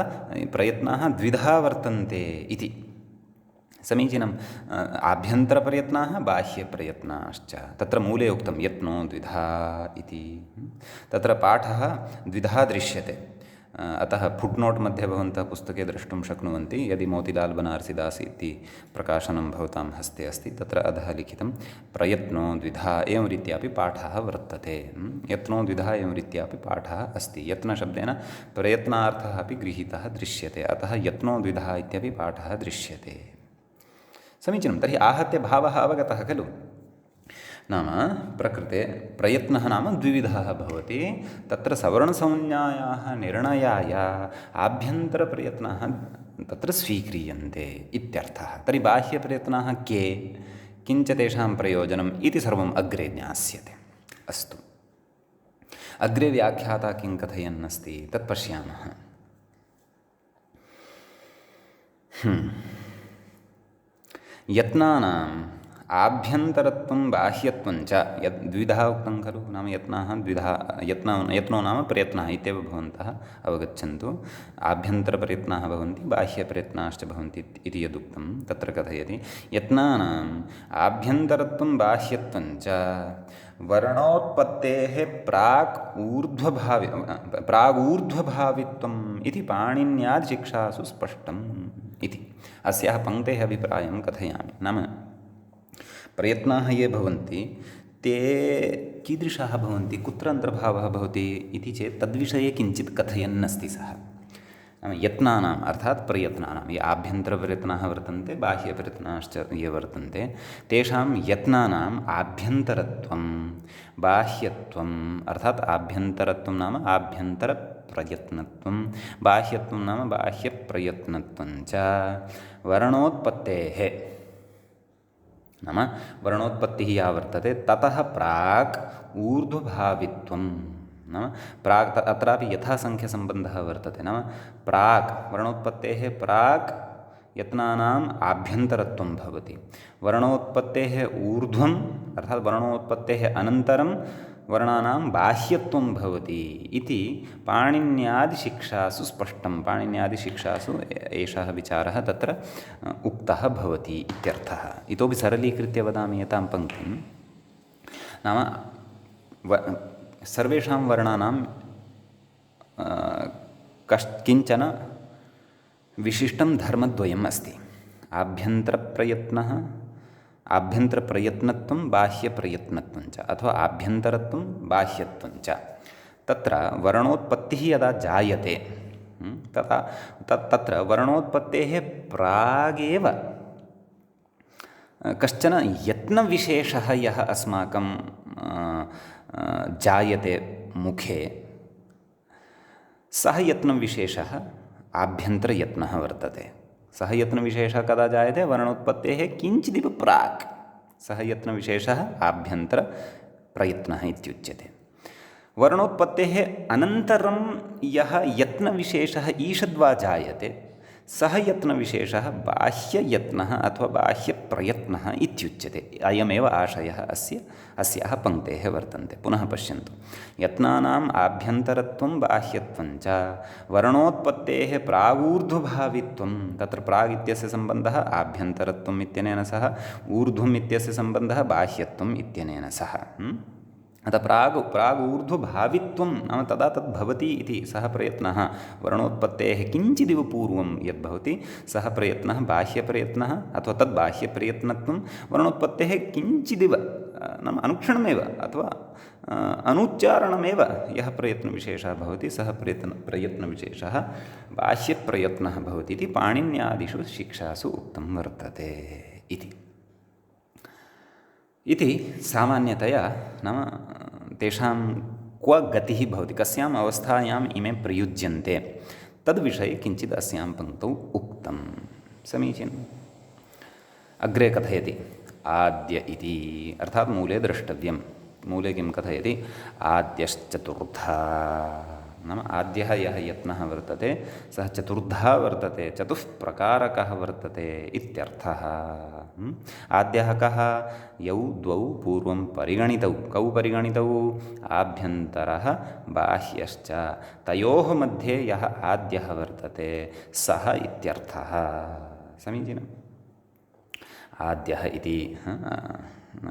प्रयत्नाः द्विधा वर्तन्ते इति। समीचीनम्। आभ्यन्तरप्रयत्नाः, बाह्यप्रयत्नाश्च। तत्र मूले उक्तं यत्नो द्विधा इति। तत्र पाठः द्विधा दृश्यते। अतः फुट्नोट् मध्ये भवन्तः पुस्तके द्रष्टुं शक्नुवन्ति। यदि मोतिलाल् बनारसिदास् इति प्रकाशनं भवतां हस्ते अस्ति तत्र अधः लिखितं प्रयत्नो द्विधा एवं रीत्यापि पाठः वर्तते। यत्नो द्विधा एवं रीत्यापि पाठः अस्ति। यत्नशब्देन प्रयत्नार्थः अपि गृहीतः दृश्यते, अतः यत्नो द्विधा इत्यपि पाठः दृश्यते। समीचीनं। तर्हि आहत्य भावः अवगतः खलु? नाम प्रकृते प्रयत्नः नाम द्विविधः भवति। तत्र सवर्णसंज्ञायाः निर्णयाय आभ्यन्तरप्रयत्नाः तत्र स्वीक्रियन्ते इत्यर्थः। तर्हि बाह्यप्रयत्नाः के, किञ्च तेषां प्रयोजनम् इति सर्वम् अग्रे ज्ञास्यते। अस्तु, अग्रे व्याख्याता किं कथयन्नस्ति तत् पश्यामः। यत्नानाम् आभ्यन्तरत्वं बाह्यत्वं च यद् द्विधा उक्तं खलु, नाम यत्नाः द्विधा, यत्नो नाम प्रयत्नः इत्येव भवन्तः अवगच्छन्तु। आभ्यन्तरप्रयत्नाः भवन्ति, बाह्यप्रयत्नाश्च भवन्ति इति यदुक्तं तत्र कथयति यत्नानाम् आभ्यन्तरत्वं बाह्यत्वं च वर्णोत्पत्तेः प्रागूर्ध्वभावित्वम् इति पाणिन्यादिशिक्षासु स्पष्टम् इति। अस्याः पङ्क्तेः अभिप्रायं कथयामि। नाम प्रयत्नाः ये भवन्ति ते कीदृशाः भवन्ति, कुत्र अन्तर्भावः भवति इति चेत् तद्विषये किञ्चित् कथयन्नस्ति सः। नाम यत्नानाम् अर्थात् प्रयत्नानां ये आभ्यन्तरप्रयत्नाः वर्तन्ते, बाह्यप्रयत्नाश्च ये वर्तन्ते, तेषां यत्नानाम् आभ्यन्तरत्वं बाह्यत्वम् अर्थात् आभ्यन्तरत्वं नाम आभ्यन्तरप्रयत्नत्वं, बाह्यत्वं नाम बाह्यप्रयत्नत्वं च वर्णोत्पत्तेः नाम वर्णोत्पत्तिः या वर्तते ततः प्राक् ऊर्ध्वभावित्वं नाम प्राक् अत्रापि यथासङ्ख्यसम्बन्धः वर्तते। नाम प्राक् वर्णोत्पत्तेः प्राक् यत्नानाम् आभ्यन्तरत्वं भवति, वर्णोत्पत्तेः ऊर्ध्वम् अर्थात् वर्णोत्पत्तेः अनन्तरं वर्णानां बाह्यत्वं भवति इति पाणिन्यादिशिक्षासु स्पष्टं। पाणिन्यादिशिक्षासु एषः विचारः तत्र उक्तः भवति इत्यर्थः। इतोपि सरलीकृत्य वदामि एतां पङ्क्तिं। नाम सर्वेषां वर्णानां किञ्चन विशिष्टं धर्मद्वयम् अस्ति। आभ्यन्तरप्रयत्नत्वं बाह्यप्रयत्नत्वं च अथवा आभ्यन्तरत्वं बाह्यत्वं च। तत्र वर्णोत्पत्तिः यदा जायते तदा तत्र वर्णोत्पत्तेः प्रागेव कश्चन यत्नविशेषः यः अस्माकं जायते मुखे, सः यत्नविशेषः आभ्यन्तरयत्नः वर्तते। सः यत्नविशेषः कदा जायते? वर्णोत्पत्तेः किञ्चिदिव प्राक् सः यत्नविशेषः आभ्यन्तरप्रयत्नः इत्युच्यते। वर्णोत्पत्तेः अनन्तरं यः यत्नविशेषः ईषद्वा जायते सः यत्नविशेषः बाह्ययत्नः अथवा बाह्यप्रयत्नः इत्युच्यते। अयमेव आशयः अस्याः पङ्क्तेः वर्तन्ते। पुनः पश्यन्तु, यत्नानाम् आभ्यन्तरत्वं बाह्यत्वं च वर्णोत्पत्तेः प्रागूर्ध्वभावित्वं। तत्र प्राग् इत्यस्य सम्बन्धः आभ्यन्तरत्वम् इत्यनेन सह, ऊर्ध्वम् इत्यस्य सम्बन्धः बाह्यत्वम् इत्यनेन सह। अतः प्रागूर्ध्वभावित्वं नाम तदा तद्भवति इति सः प्रयत्नः वर्णोत्पत्तेः किञ्चिदिव पूर्वं यद्भवति सः प्रयत्नः बाह्यप्रयत्नः अथवा तद्बाह्यप्रयत्नत्वं वर्णोत्पत्तेः किञ्चिदिव नाम अनुक्षणमेव अथवा अनुच्चारणमेव यः प्रयत्नविशेषः भवति सः प्रयत्नविशेषः बाह्यप्रयत्नः भवति इति पाणिन्यादिषु शिक्षासु उक्तं वर्तते इति सामान्यतया। नाम तेषां क्व गतिः भवति, कस्याम् अवस्थायाम् इमे प्रयुज्यन्ते तद्विषये किञ्चित् अस्यां पङ्क्तौ उक्तं। समीचीनम्। अग्रे कथयति आद्य इति अर्थात् मूले द्रष्टव्यं। मूले किं कथयति? आद्यश्चतुर्धा। नाम आद्यः यः यत्नः वर्तते सः चतुर्धा वर्तते, चतुःप्रकारकः वर्तते इत्यर्थः। आद्यः कः? यौ द्वौ पूर्वं परिगणितौ। कौ परिगणितौ? आभ्यन्तरः बाह्यश्च। तयोः मध्ये यः आद्यः वर्तते सः इत्यर्थः। समीचीनम्। आद्यः इति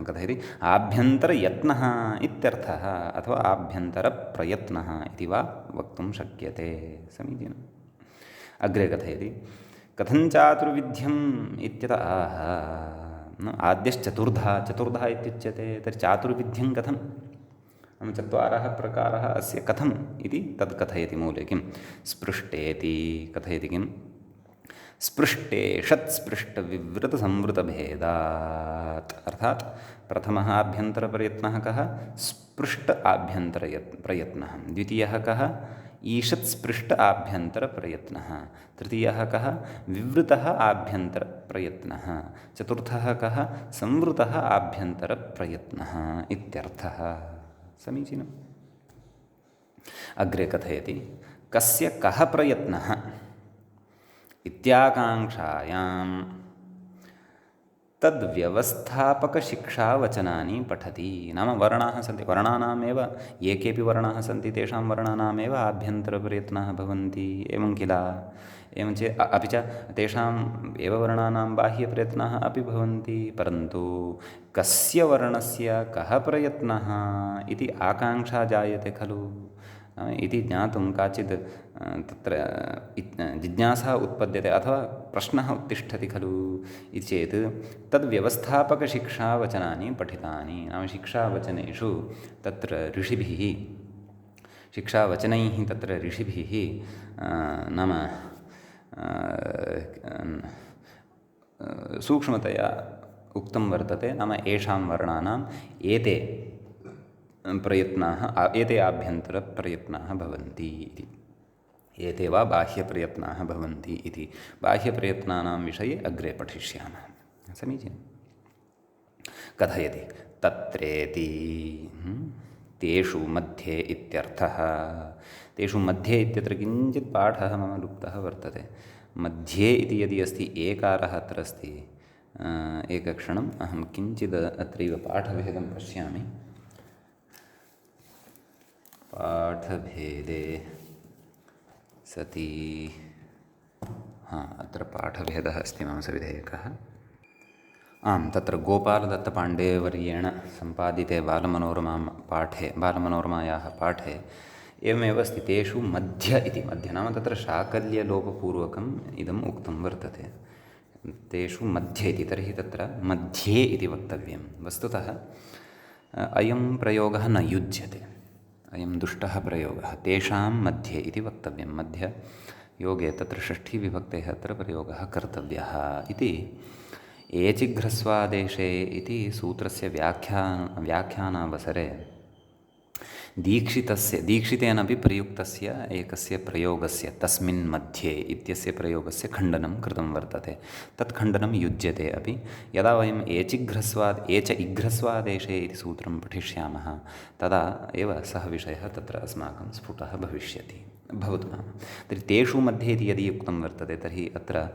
कथयति आभ्यन्तरयत्नः इत्यर्थः अथवा आभ्यन्तरप्रयत्नः इति वा वक्तुं शक्यते समीचीनम् अग्रे कथयति कथं चातुर्विध्यम् इत्यतः आद्यश्चतुर्धा चतुर्धा इत्युच्यते तर्हि चातुर्विध्यं कथं नाम चत्वारः प्रकारः अस्य कथम् इति तत् कथयति मूले किं स्पृष्टेति कथयति किं स्पृष्टे षट्स्पृष्टविवृतसंवृतभेदात् अर्थात् प्रथमः आभ्यन्तरप्रयत्नः कः स्पृष्ट प्रयत्नः द्वितीयः कः ईषत्स्पृष्ट आभ्यन्तरप्रयत्नः तृतीयः कः विवृतः आभ्यन्तरप्रयत्नः चतुर्थः कः संवृतः आभ्यन्तरप्रयत्नः इत्यर्थः समीचीनम् अग्रे कथयति कस्य कः प्रयत्नः इत्याकाङ्क्षायां तद्व्यवस्थापकशिक्षावचनानि पठति नाम वर्णाः सन्ति वर्णानामेव ये केऽपि वर्णाः सन्ति तेषां वर्णानामेव आभ्यन्तरप्रयत्नाः भवन्ति एवं किल एवं चेत् अपि च तेषाम् एव वर्णानां बाह्यप्रयत्नाः अपि भवन्ति परन्तु कस्य वर्णस्य कः प्रयत्नः इति आकाङ्क्षा जायते खलु इति ज्ञातुं काचित् तत्र जिज्ञासा उत्पद्यते अथवा प्रश्नः उत्तिष्ठति खलु इति चेत् तद्व्यवस्थापकशिक्षावचनानि पठितानि नाम शिक्षावचनेषु तत्र ऋषिभिः शिक्षावचनैः तत्र ऋषिभिः नाम सूक्ष्मतया उक्तं वर्तते नाम येषां वर्णानाम् एते प्रयत्नाः एते आभ्यन्तरप्रयत्नाः भवन्ति इति एते वा बाह्यप्रयत्नाः भवन्ति इति बाह्यप्रयत्नानां विषये अग्रे पठिष्यामः समीचीनं कथयति तत्रेति तेषु मध्ये इत्यर्थः तेषु मध्ये इत्यत्र किञ्चित् पाठः मम लुप्तः वर्तते मध्ये इति यदि अस्ति एकारः अत्र अस्ति एकक्षणम् अहं किञ्चित् अत्रैव पाठभेदं पश्यामि पाठभेदे सति अत्र पाठभेदः अस्ति मम सविधेयकः आं तत्र गोपालदत्तपाण्डेवर्येण सम्पादिते बालमनोरमायाः पाठे एवमेव अस्ति तेषु मध्य इति मध्य नाम तत्र शाकल्यलोपपूर्वकम् इदम् उक्तं वर्तते तेषु मध्य इति तर्हि तत्र मध्ये इति वक्तव्यं वस्तुतः अयं प्रयोगः न युज्यते अयं दुष्टः प्रयोगः तेषां मध्ये इति वक्तव्यं मध्य योगे तत्र षष्ठीविभक्तेः अत्र प्रयोगः कर्तव्यः इति एचिघ्रस्वादेशे इति सूत्रस्य व्याख्यानावसरे दीक्षितेनापि प्रयुक्तस्य एकस्य प्रयोगस्य तस्मिन् मध्ये इत्यस्य प्रयोगस्य खण्डनं कृतं वर्तते तत् खण्डनं युज्यते अपि यदा वयम् एच इघ्रस्वादेशे इति सूत्रं पठिष्यामः तदा एव सः विषयः तत्र अस्माकं स्फुटः भविष्यति भवतु नाम तर्हि तेषु मध्ये इति यदि उक्तं वर्तते तर्हि अत्र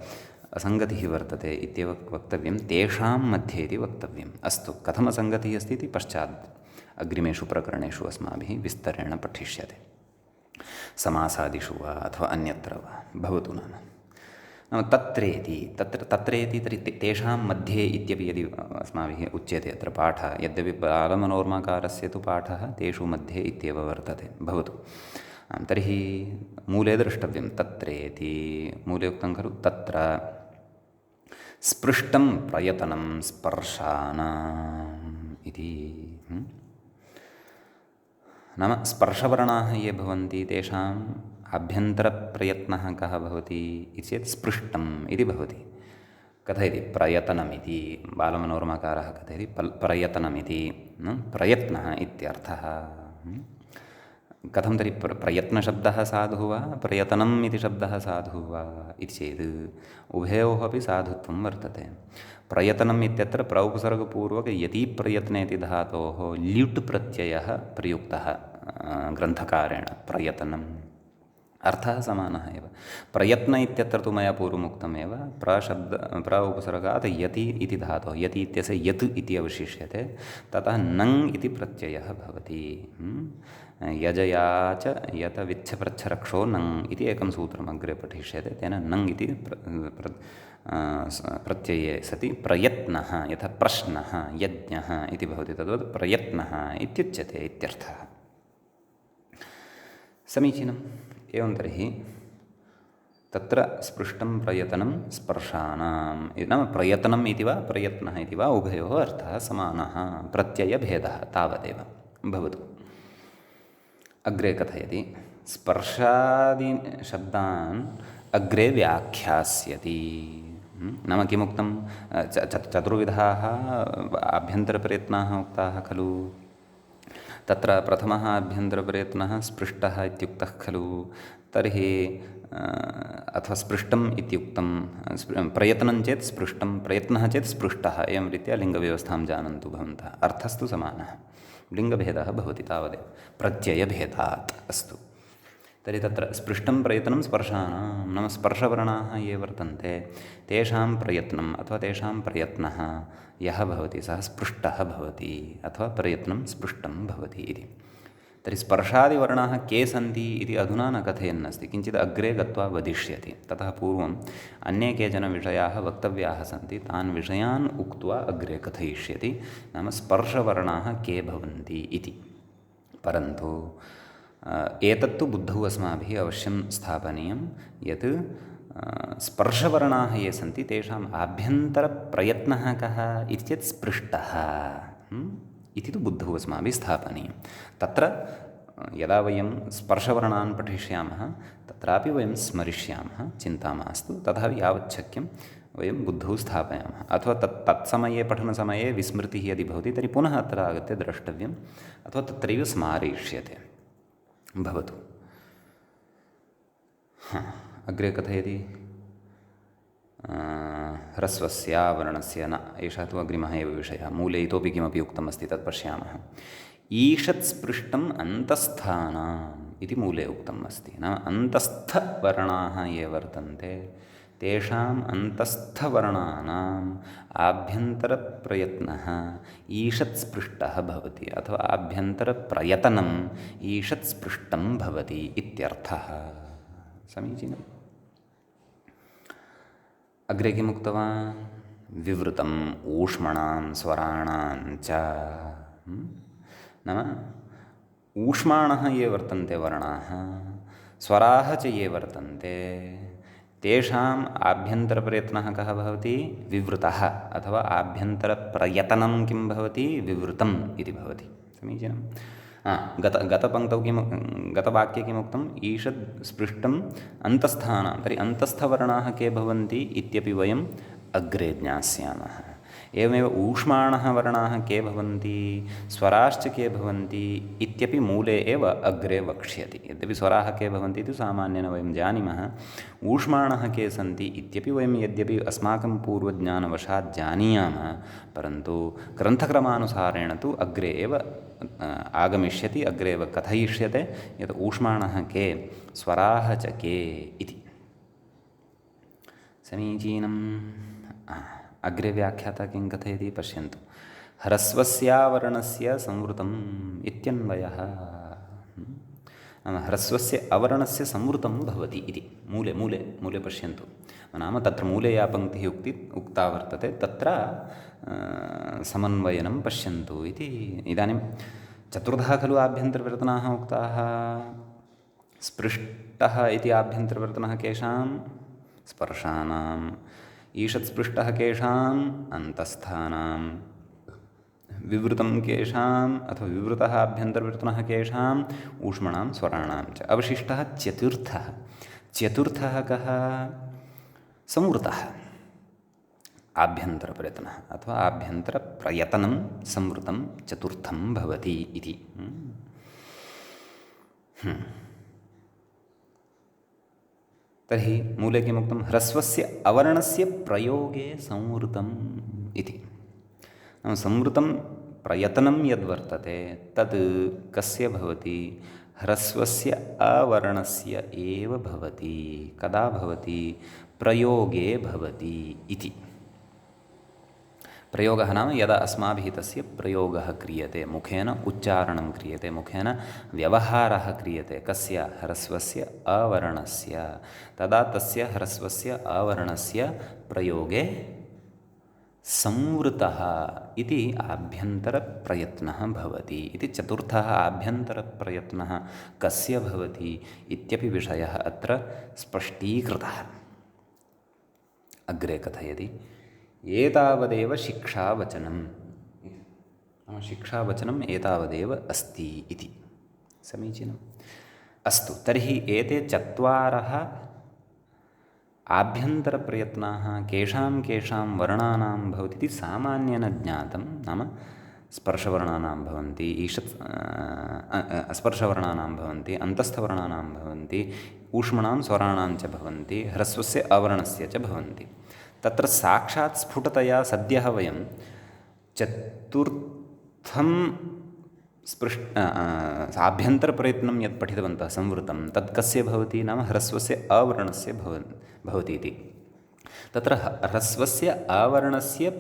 असङ्गतिः वर्तते इत्येव वक्तव्यं तेषां मध्ये इति वक्तव्यम् अस्तु कथमसङ्गतिः अस्ति इति पश्चात् अग्रिमेषु प्रकरणेषु अस्माभिः विस्तरेण पठिष्यते समासादिषु वा अथवा अन्यत्र वा भवतु नाम तत्रेति तत्रेति तर्हि तेषां मध्ये इत्यपि यदि अस्माभिः उच्यते अत्र पाठः यद्यपि बालमनोरमाकारस्य तु पाठः तेषु मध्ये इत्येव वर्तते भवतु तर्हि मूले द्रष्टव्यं तत्रेति मूले उक्तं खलु तत्र स्पृष्टं प्रयतनं स्पर्शानाम् इति नाम स्पर्शवर्णाः ये भवन्ति तेषाम् आभ्यन्तरप्रयत्नः कः भवति इति चेत् स्पृष्टम् इति भवति कथयति प्रयतनमिति बालमनोरमाकारः कथयति प्रयतनमिति प्रयत्नः इत्यर्थः कथं तर्हि प्रयत्नशब्दः साधुः वा प्रयतनम् इति शब्दः साधुः वा इति चेत् उभयोः अपि साधुत्वं वर्तते प्रयतनम् इत्यत्र प्रौपसर्गपूर्वक यति प्रयत्नेति धातोः ल्युट् प्रत्ययः प्रयुक्तः ग्रन्थकारेण प्रयतनम् अर्थः समानः एव प्रयत्न इत्यत्र तु मया पूर्वमुक्तमेव उपसर्गात् यति इति धातोः यति इत्यस्य यत् इति अवशिष्यते ततः नङ् इति प्रत्ययः भवति यजया च यत विच्छप्रच्छरक्षो नङ् इति एकं सूत्रम् अग्रे पठिष्यते। तेन नङ् इति प्रत्यये सति प्रयत्नः, यथा प्रश्नः यज्ञः इति भवति तद्वत् प्रयत्नः इत्युच्यते इत्यर्थः। समीचीनम्। एवं तर्हि तत्र स्पृष्टं प्रयतनं स्पर्शानां, नाम प्रयतनम् इति वा प्रयत्नः इति वा उभयोः अर्थः समानः, प्रत्ययभेदः तावदेव भवतु। अग्रे कथयति स्पर्शादि शब्दान् अग्रे व्याख्यास्यति। नाम किमुक्तं, चतुर्विधाः आभ्यन्तरप्रयत्नाः उक्ताः खलु। तत्र प्रथमः आभ्यन्तरप्रयत्नः स्पृष्टः इत्युक्तः खलु। तर्हि अथवा स्पृष्टम् इत्युक्तं, प्रयत्नं चेत् स्पृष्टं, प्रयत्नः चेत् स्पृष्टः, एवं रीत्या लिङ्गव्यवस्थां जानन्तु भवन्तः। अर्थस्तु समानः, लिङ्गभेदः भवति तावदेव, प्रत्ययभेदात्। अस्तु, तर्हि तत्र स्पृष्टं प्रयत्नं स्पर्शानां, नाम स्पर्शवर्णाः ये वर्तन्ते तेषां प्रयत्नम् अथवा तेषां प्रयत्नः यः भवति सः स्पृष्टः भवति, अथवा प्रयत्नं स्पृष्टं भवति इति। तर्हि स्पर्शादिवर्णाः के सन्ति इति अधुना न कथयन्नस्ति, किञ्चित् अग्रे गत्वा वदिष्यति। ततः पूर्वम् अन्ये केचन विषयाः वक्तव्याः सन्ति, तान् विषयान् उक्त्वा अग्रे कथयिष्यति, नाम स्पर्शवर्णाः के भवन्ति इति। परन्तु एतत्तु बुद्धौ अस्माभिः अवश्यं स्थापनीयं यत् स्पर्शवर्णाः ये सन्ति तेषाम् आभ्यन्तरप्रयत्नः कः इत्येतत् स्पृष्टः इति तु बुद्धौ अस्माभिः स्थापनीयं। तत्र यदा वयं स्पर्शवर्णान् पठिष्यामः तत्रापि वयं स्मरिष्यामः, चिन्ता मास्तु। तथा यावत् शक्यं वयं बुद्धौ स्थापयामः। अथवा तत्समये पठनसमये विस्मृतिः यदि भवति तर्हि पुनः अत्र आगत्य द्रष्टव्यम्, अथवा तत्रैव स्मारयिष्यते। भवतु। अग्रे कथयति ह्रस्वस्य वर्णस्य न, एषः तु अग्रिमः एव विषयः। मूले इतोपि किमपि उक्तमस्ति तत् पश्यामः। ईषत् स्पृष्टम् अन्तस्थानाम् इति मूले उक्तम् अस्ति। नाम अन्तस्थवर्णाः ये वर्तन्ते तेषाम् अन्तस्थवर्णानाम् आभ्यन्तरप्रयत्नः ईषत् स्पृष्टः भवति, अथवा आभ्यन्तरप्रयतनम् ईषत् स्पृष्टं भवति इत्यर्थः। समीचीनम्। अग्रे किमुक्तवान्? विवृतम् ऊष्मणां स्वराणां च। नाम ऊष्माणः ये वर्तन्ते वर्णाः, स्वराः च ये वर्तन्ते तेषाम् आभ्यन्तरप्रयत्नः कः भवति? विवृतः, अथवा आभ्यन्तरप्रयतनं किं भवति? विवृतम् इति भवति। समीचीनं। गतपङ्क्तौ गतवाक्ये किमुक्तम्? ईषद् स्पृष्टम् अन्तस्थानां। तर्हि अन्तस्थवर्णाः के भवन्ति इत्यपि वयम् अग्रे ज्ञास्यामः। एवमेव ऊष्माणः वर्णाः के भवन्ति, स्वराश्च के भवन्ति इत्यपि मूले एव अग्रे वक्ष्यति। यद्यपि स्वराः के भवन्ति इति सामान्येन वयं जानीमः, ऊष्माणः के सन्ति इत्यपि वयं यद्यपि अस्माकं पूर्वज्ञानवशात् जानीयामः, परन्तु ग्रन्थक्रमानुसारेण तु अग्रे एव आगमिष्यति, अग्रे एव कथयिष्यते यत् ऊष्माणः के, स्वराः च के इति। समीचीनम्। अग्रे व्याख्याता किं कथयति पश्यन्तु। ह्रस्वस्यावर्णस्य संवृतम् इत्यन्वयः। नाम ह्रस्वस्य अवर्णस्य संवृतं भवति इति मूले मूले मूले पश्यन्तु। नाम तत्र मूले या पङ्क्तिः उक्ता वर्तते तत्र समन्वयनं पश्यन्तु इति। इदानीं चतुर्धा खलु आभ्यन्तरप्रयत्नाः उक्ताः। स्पृष्टः इति आभ्यन्तरप्रयत्नः केषां? स्पर्शानाम्। ईषत् स्पृष्टः केषाम्? अन्तस्थानां। विवृतं केषाम्? अथवा विवृतः आभ्यन्तरप्रयत्नः केषाम्? ऊष्मणां स्वराणां च। अवशिष्टः चतुर्थः। चतुर्थः कः? संवृतः आभ्यन्तरप्रयत्नः अथवा आभ्यन्तरप्रयतनं संवृतं चतुर्थं भवति इति। तर्हि मूले किमुक्तं? ह्रस्वस्य अवर्णस्य प्रयोगे संवृतम् इति। नाम संवृतं प्रयतनं यद्वर्तते तद् कस्य भवति? ह्रस्वस्य अवर्णस्य एव भवति। कदा भवति? प्रयोगे भवति इति। प्रयोगः नाम यदा अस्माभिः तस्य प्रयोगः क्रियते, मुखेन उच्चारणं क्रियते, मुखेन व्यवहारः क्रियते, कस्य ह्रस्वस्य अवर्णस्य, तदा तस्य ह्रस्वस्य अवर्णस्य प्रयोगे संवृतः इति आभ्यन्तरप्रयत्नः भवति इति। चतुर्थः आभ्यन्तरप्रयत्नः कस्य भवति इत्यपि विषयः अत्र स्पष्टीकृतः। अग्रे कथयति, एतावदेव शिक्षावचनं, शिक्षावचनम् एतावदेव अस्ति इति। समीचीनम्। अस्तु, तर्हि एते चत्वारः आभ्यन्तरप्रयत्नाः केषां केषां वर्णानां भवति इति सामान्येन ज्ञातं। नाम स्पर्शवर्णानां भवन्ति, स्पर्शवर्णानां भवन्ति, अन्तस्थवर्णानां भवन्ति, ऊष्मणां स्वराणां च भवन्ति, ह्रस्वस्य अवर्णस्य च भवन्ति। तत्र साक्षात् स्फुटतया सद्यः वयं चतुर्थं आभ्यन्तरप्रयत्नं यत् पठितवन्तः संवृतं, तत् कस्य भवति नाम ह्रस्वस्य अवर्णस्य भवति इति। तत्र ह्रस्वस्य अवर्णस्य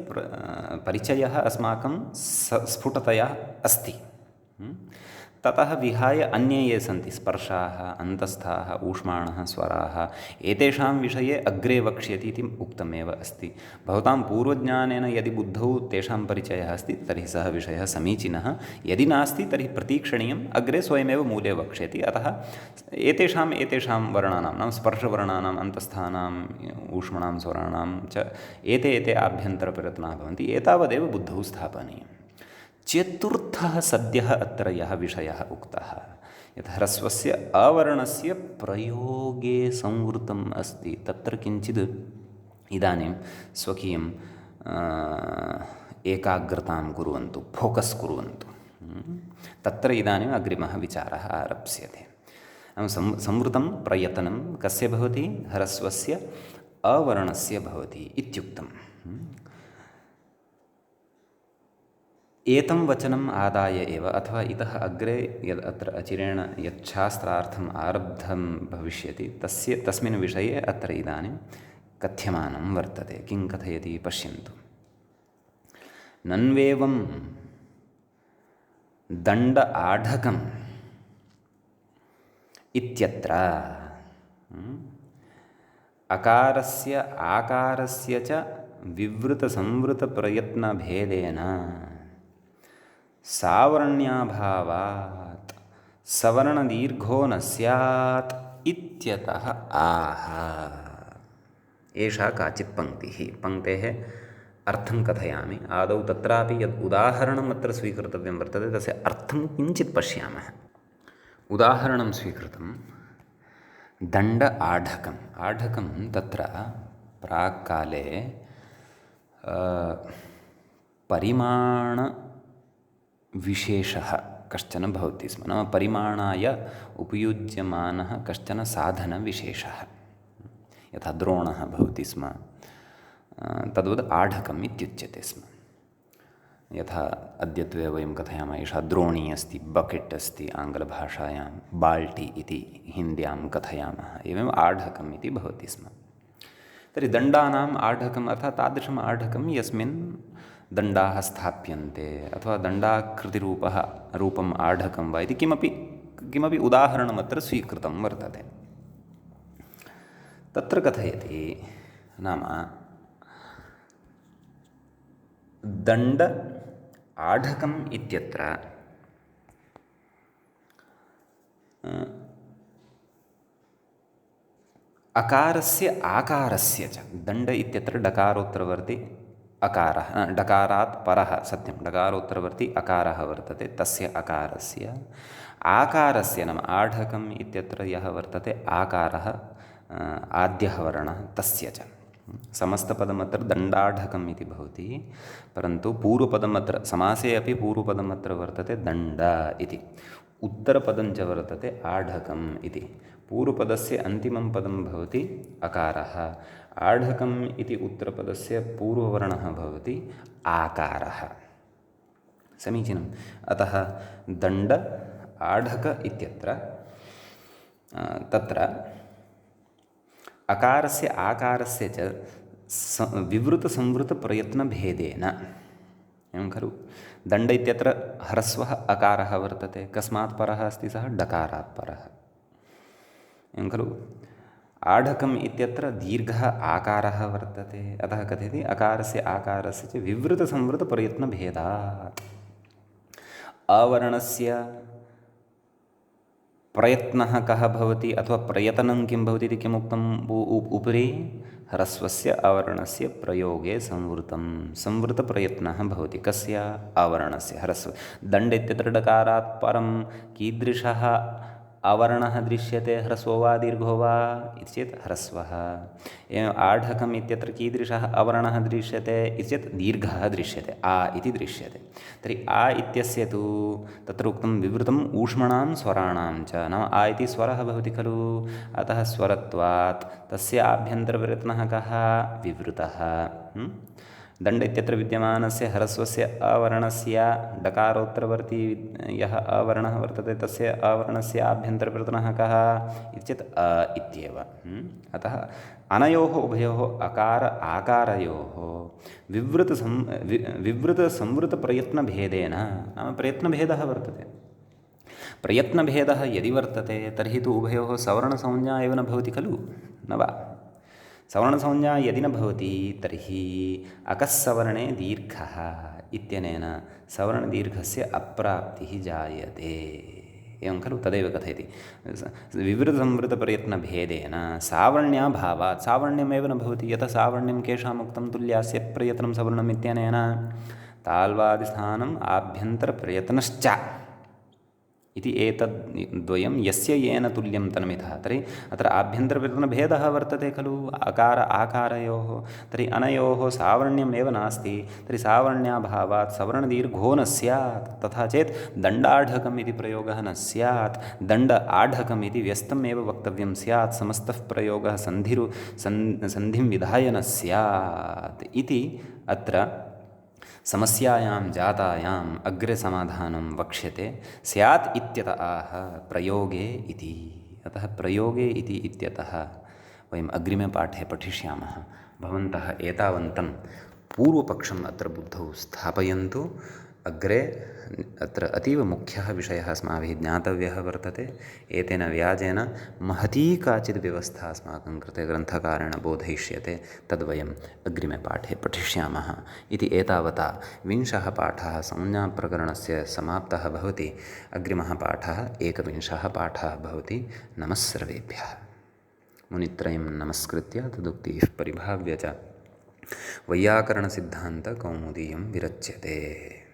परिचयः अस्माकं स्फुटतया अस्ति। ततः विहाय अन्ये ये सन्ति स्पर्शाः, अन्तस्थाः, ऊष्माणः, स्वराः, एतेषां विषये अग्रे वक्ष्यति इति उक्तमेव अस्ति। भवतां पूर्वज्ञानेन यदि बुद्धौ तेषां परिचयः अस्ति तर्हि सः विषयः समीचीनः, यदि नास्ति तर्हि प्रतीक्षणीयम्, अग्रे स्वयमेव मूले वक्ष्यति। अतः एतेषां वर्णानां नाम स्पर्शवर्णानाम्, अन्तस्थानाम्, ऊष्मणां, स्वराणां च एते आभ्यन्तरप्रयत्नाः भवन्ति, एतावदेव बुद्धौ स्थापनीयम्। चतुर्थः सद्यः अत्र यः विषयः उक्तः, यत् ह्रस्वस्य अवर्णस्य प्रयोगे संवृतम् अस्ति, तत्र किञ्चित् इदानीं स्वकीयं एकाग्रतां कुर्वन्तु, फोकस् कुर्वन्तु। तत्र इदानीम् अग्रिमः विचारः आरप्स्यते। संवृतं प्रयतनं कस्य भवति? ह्रस्वस्य अवर्णस्य भवति इत्युक्तम्। एतं वचनम् आदाय एव, अथवा इतः अग्रे यद् अत्र अचिरेण यत् शास्त्रार्थम् आरब्धं भविष्यति तस्मिन् विषये अत्र इदानीं कथ्यमानं वर्तते। किं कथयति पश्यन्तु। नन्वेवं दण्ड आढकम् इत्यत्र अकारस्य आकारस्य च विवृतसंवृतप्रयत्नभेदेन सावर्ण्याभावात् सवर्णदीर्घो न स्यात् इत्यतः आह। एषा काचित् पङ्क्तिः। पङ्क्तेः अर्थं कथयामि। आदौ तत्रापि यद् उदाहरणम् अत्र स्वीकर्तव्यं वर्तते तस्य अर्थं किञ्चित् पश्यामः। उदाहरणं स्वीकृतं दण्ड आढकम्। आढकं तत्र प्राक्काले परिमाणविशेषः कश्चन भवति स्म, नाम परिमाणाय उपयुज्यमानः कश्चन साधनविशेषः, यथा द्रोणः भवति स्म, तद्वद् आढकम् इत्युच्यते स्म। यथा अद्यत्वे वयं कथयामः एषा द्रोणी अस्ति, बकेट् अस्ति आङ्ग्लभाषायां, बाल्टी इति हिन्द्यां कथयामः, एवम् आढकम् इति भवति स्म। तर्हि दण्डानाम् आढकम् अर्थात् तादृशम् आढकं यस्मिन् दण्डाः स्थाप्यन्ते, अथवा दण्डाकृतिरूपम् आढकं वा इति किमपि उदाहरणमत्र स्वीकृतं वर्तते। तत्र कथयति नाम दण्ड आढकम् इत्यत्र अकारस्य आकारस्य च, दण्ड इत्यत्र डकारोत्तरवर्ति अकारः, डकारात् परः सत्यं, डकारोत्तरवर्ति अकारः वर्तते, तस्य अकारस्य आकारस्य नाम आढकम् इत्यत्र यः वर्तते आकारः आद्यः वर्णः तस्य च। समस्तपदमत्र दण्डाढकम् इति भवति, परन्तु पूर्वपदमत्र समासे अपि पूर्वपदमत्र वर्तते दण्ड इति, उत्तरपदं च वर्तते आढकम् इति। पूर्वपदस्य अन्तिमं पदं भवति अकारः, आढकम् इति उत्तरपदस्य पूर्ववर्णः भवति आकारः। समीचीनम्। अतः दण्ड आढक इत्यत्र तत्र अकारस्य आकारस्य च विवृतसंवृतप्रयत्नभेदेन। एवं खलु। दण्ड इत्यत्र ह्रस्वः अकारः वर्तते, कस्मात् परः अस्ति सः? डकारात् परः। एवं खलु। आढकम् इत्यत्र दीर्घः आकारः वर्तते, अतः कथयति अकारस्य आकारस्य च विवृतसंवृतप्रयत्नभेदात्। अवर्णस्य प्रयत्नः कः भवति अथवा प्रयतनं किं भवति इति किमुक्तम् उपरि? ह्रस्वस्य अवर्णस्य प्रयोगे संवृतप्रयत्नः भवति। कस्य? अवर्णस्य, ह्रस्व। दण्ड इत्यत्र डकारात् परं कीदृशः अवर्णः दृश्यते? ह्रस्वो वा दीर्घो वा इति चेत् ह्रस्वः। एवम् आढकम् इत्यत्र कीदृशः अवर्णः दृश्यते इति चेत् दीर्घः दृश्यते, आ इति दृश्यते। तर्हि आ इत्यस्य तु तत्र उक्तं विवृतम् ऊष्मणां स्वराणां च, नाम आ इति स्वरः भवति खलु, अतः स्वरत्वात् तस्य आभ्यन्तरप्रयत्नः कः? विवृतः। दण्ड इत्यत्र विद्यमानस्य ह्रस्वस्य अवर्णस्य डकारोत्तरवर्ती यः अवर्णः वर्तते तस्य अवर्णस्य आभ्यन्तरप्रयत्नः कः इति चेत् अ इत्येव। अतः अनयोः उभयोः अकार आकारयोः विवृतसंवृतप्रयत्नभेदेन, नाम प्रयत्नभेदः वर्तते। प्रयत्नभेदः यदि वर्तते तर्हि तु उभयोः सवर्णसंज्ञा एव न भवति खलु, न वा? सवर्णसंज्ञा यदि न भवति तर्हि अकस्सवर्णे दीर्घः इत्यनेन सवर्णदीर्घस्य अप्राप्तिः जायते। एवं खलु। तदेव कथयति विवृतसंवृतप्रयत्नभेदेन सावर्ण्याभावात्। सावर्ण्यमेव न भवति, यतः सावर्ण्यं केषाम् उक्तं? तुल्यास्य प्रयत्नं सवर्णम् इत्यनेन ताल्वादिस्थानम् आभ्यन्तरप्रयत्नश्च इति एतद् द्वयं यस्य येन तुल्यं तन्मितः। तर्हि अत्र आभ्यन्तरप्रयत्नभेदः वर्तते खलु अकार आकारयोः। तर्हि अनयोः सावर्ण्यमेव नास्ति, तर्हि सावर्ण्याभावात् सवर्णदीर्घो न स्यात्। तथा चेत् दण्डाढकम् इति प्रयोगः न स्यात्, दण्ड आढकम् इति व्यस्तमेव वक्तव्यं स्यात्, समस्तः प्रयोगः सन्धिं विधाय न स्यात् इति अत्र समस्यायां जातायाम् अग्रे समाधानं वक्ष्यते। स्यात् इत्यत आह प्रयोगे इति। अतः प्रयोगे इति इत्यतः वयम् अग्रिमे पाठे पठिष्यामः। भवन्तः एतावन्तं पूर्वपक्षम् अत्र बुद्धौ स्थापयन्तु। अग्रे अत्र अतीव मुख्यः विषयः अस्माभिः ज्ञातव्यः वर्तते। एतेन व्याजेन महती काचित् व्यवस्था अस्माकं कृते ग्रन्थकारेण बोधयिष्यते, तद्वयम् अग्रिमे पाठे पठिष्यामः इति। एतावता 20 पाठः संज्ञाप्रकरणस्य समाप्तः भवति। अग्रिमः पाठः 21 पाठः भवति। नमः सर्वेभ्यः। मुनित्रयं नमस्कृत्य तदुक्तिः परिभाव्य च वैयाकरणसिद्धान्तकौमुदीयं विरच्यते।